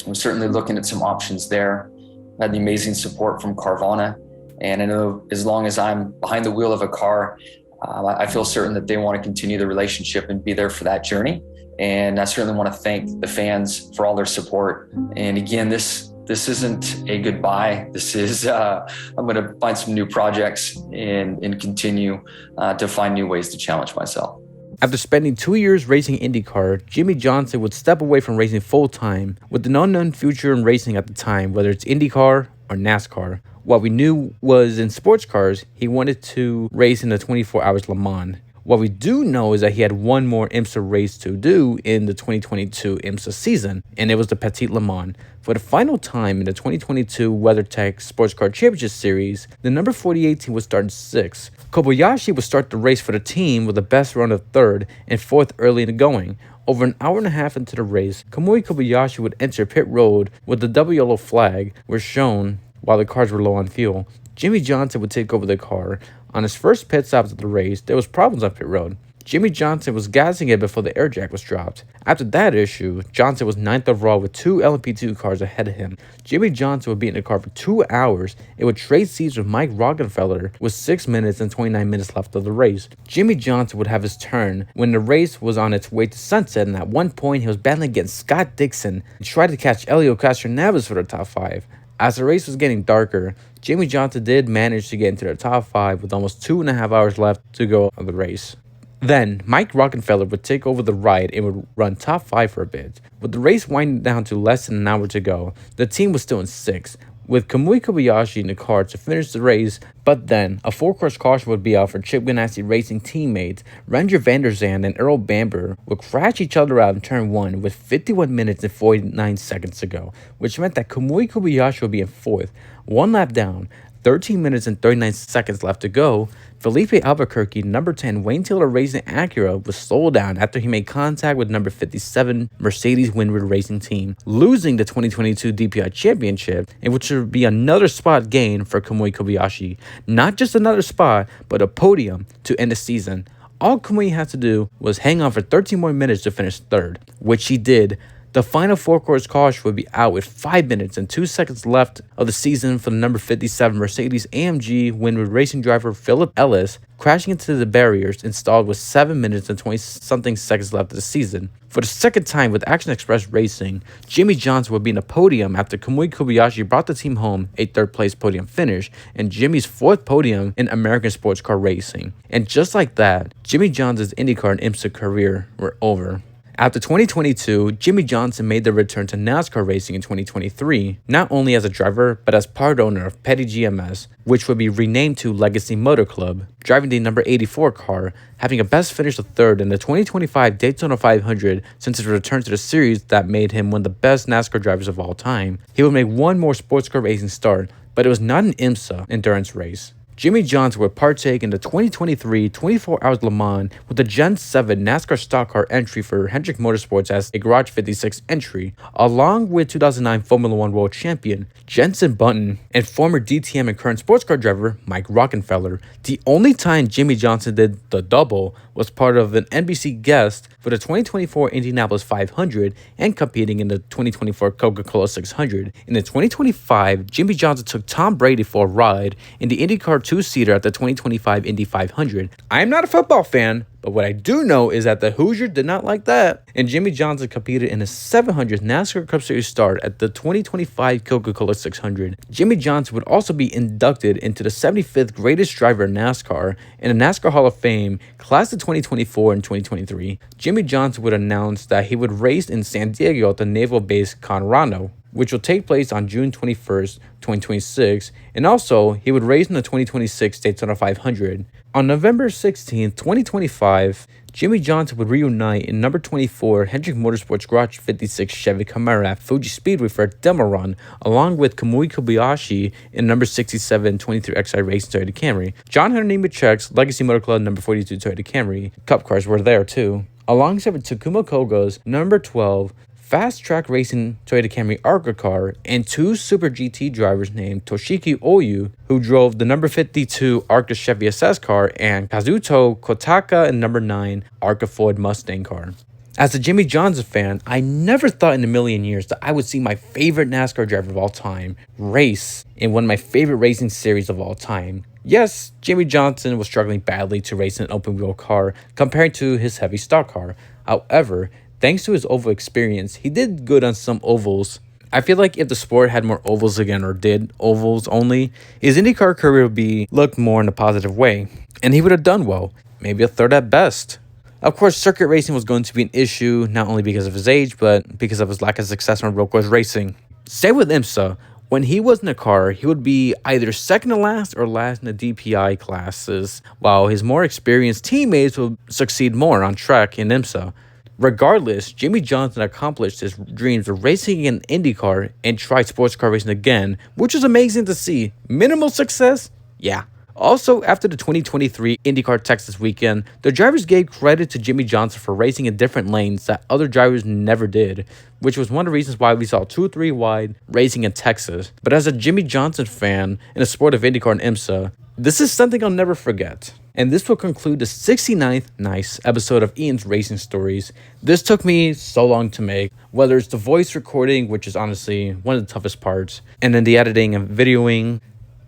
I'm certainly looking at some options there. I've had the amazing support from Carvana, and I know as long as I'm behind the wheel of a car, I feel certain that they want to continue the relationship and be there for that journey. And I certainly want to thank the fans for all their support. And again, this isn't a goodbye. This is, I'm going to find some new projects and continue to find new ways to challenge myself. After spending 2 years racing IndyCar, Jimmie Johnson would step away from racing full-time with an unknown future in racing at the time, whether it's IndyCar or NASCAR. What we knew was in sports cars, he wanted to race in the 24 Hours Le Mans. What we do know is that he had one more IMSA race to do in the 2022 IMSA season, and it was the Petit Le Mans. For the final time in the 2022 WeatherTech Sports Car Championship Series, the number 48 team would start in 6th. Kobayashi would start the race for the team with the best run of 3rd and 4th early in the going. Over an hour and a half into the race, Kamui Kobayashi would enter pit road with the double yellow flag was shown while the cars were low on fuel. Jimmie Johnson would take over the car. On his first pit stops of the race, there was problems on pit road. Jimmie Johnson was gassing it before the air jack was dropped. After that issue, Johnson was 9th overall with 2 LMP2 cars ahead of him. Jimmie Johnson would be in the car for 2 hours. It would trade seats with Mike Rockenfeller with 6 minutes and 29 minutes left of the race. Jimmie Johnson would have his turn when the race was on its way to sunset, and at one point he was battling against Scott Dixon and tried to catch Helio Castroneves for the top 5. As the race was getting darker, Jimmie Johnson did manage to get into the top 5 with almost 2.5 hours left to go on the race. Then, Mike Rockenfeller would take over the ride and would run top 5 for a bit. With the race winding down to less than an hour to go, the team was still in 6th, with Kamui Kobayashi in the car to finish the race, but then a 4-course caution would be out for Chip Ganassi Racing teammates. Ranger van der Zand and Earl Bamber would crash each other out in turn 1 with 51 minutes and 49 seconds to go, which meant that Kamui Kobayashi would be in 4th, 1 lap down, 13 minutes and 39 seconds left to go. Felipe Albuquerque, number 10 Wayne Taylor Racing Acura, was slowed down after he made contact with number 57 Mercedes Windward Racing Team, losing the 2022 DPI Championship, in which would be another spot gain for Kamui Kobayashi. Not just another spot, but a podium to end the season. All Kamui had to do was hang on for 13 more minutes to finish 3rd, which he did The final 4-course caution would be out with 5 minutes and 2 seconds left of the season for the number 57 Mercedes-AMG Winwood racing driver Philip Ellis, crashing into the barriers installed with 7 minutes and 20-something seconds left of the season. For the second time with Action Express Racing, Jimmie Johnson would be in the podium after Kamui Kobayashi brought the team home a third-place podium finish and Jimmie's 4th podium in American sports car racing. And just like that, Jimmie Johnson's IndyCar and IMSA career were over. After 2022, Jimmie Johnson made the return to NASCAR racing in 2023, not only as a driver, but as part owner of Petty GMS, which would be renamed to Legacy Motor Club, driving the number 84 car, having a best finish of 3rd in the 2025 Daytona 500 since his return to the series that made him one of the best NASCAR drivers of all time. He would make one more sports car racing start, but it was not an IMSA endurance race. Jimmie Johnson would partake in the 2023 24 Hours Le Mans with the Gen 7 NASCAR stock car entry for Hendrick Motorsports as a Garage 56 entry, along with 2009 Formula One World Champion Jenson Button and former DTM and current sports car driver Mike Rockenfeller. The only time Jimmie Johnson did the double was part of an NBC guest for the 2024 Indianapolis 500 and competing in the 2024 Coca-Cola 600. In the 2025, Jimmie Johnson took Tom Brady for a ride in the IndyCar 2-seater at the 2025 Indy 500. I am not a football fan, but what I do know is that the Hoosier did not like that, and Jimmie Johnson competed in his 700th NASCAR Cup Series start at the 2025 Coca-Cola 600. Jimmie Johnson would also be inducted into the 75th greatest driver in NASCAR in the NASCAR Hall of Fame, class of 2024 and 2023. Jimmie Johnson would announce that he would race in San Diego at the naval base Conroe, which will take place on June 21st, 2026, and also he would race in the 2026 Daytona 500. On November 16, 2025, Jimmie Johnson would reunite in number 24 Hendrick Motorsports Garage 56 Chevy Camaro at Fuji Speedway for a demo run, along with Kamui Kobayashi in number 67 23XI Racing Toyota Camry. John Hunter Nemechek's Legacy Motor Club number 42 Toyota Camry Cup cars were there too, alongside with Takuma Koga's number 12 Fast Track Racing Toyota Camry ARCA car and 2 Super GT drivers named Toshiki Oyu, who drove the number 52 ARCA Chevy SS car, and Kazuto Kotaka and number 9 ARCA Ford Mustang car. As a Jimmie Johnson fan, I never thought in a million years that I would see my favorite NASCAR driver of all time race in one of my favorite racing series of all time. Yes, Jimmie Johnson was struggling badly to race in an open-wheel car compared to his heavy stock car. However, thanks to his oval experience, he did good on some ovals. I feel like if the sport had more ovals again, or did ovals only, his IndyCar career would be looked more in a positive way, and he would have done well, maybe a 3rd at best. Of course, circuit racing was going to be an issue, not only because of his age, but because of his lack of success on road course racing. Same with IMSA. When he was in a car, he would be either second to last or last in the DPI classes, while his more experienced teammates would succeed more on track in IMSA. Regardless, Jimmie Johnson accomplished his dreams of racing in IndyCar and tried sports car racing again, which is amazing to see. Minimal success? Yeah. Also, after the 2023 IndyCar Texas weekend, the drivers gave credit to Jimmie Johnson for racing in different lanes that other drivers never did, which was one of the reasons why we saw 2-3 wide racing in Texas. But as a Jimmie Johnson fan in the sport of IndyCar and IMSA, this is something I'll never forget. And this will conclude the 69th nice episode of Ian's Racing Stories. This took me so long to make, whether it's the voice recording, which is honestly one of the toughest parts, and then the editing and videoing.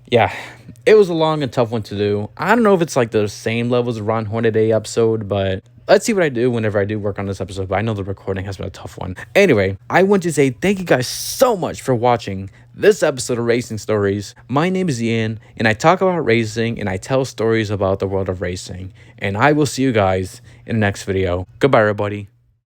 Yeah, it was a long and tough one to do. I don't know if it's like the same level as the Ron Hornaday episode, but let's see what I do whenever I do work on this episode. But I know the recording has been a tough one. Anyway, I want to say thank you guys so much for watching this episode of Racing Stories. My name is Ian, and I talk about racing, and I tell stories about the world of racing. And I will see you guys in the next video. Goodbye, everybody.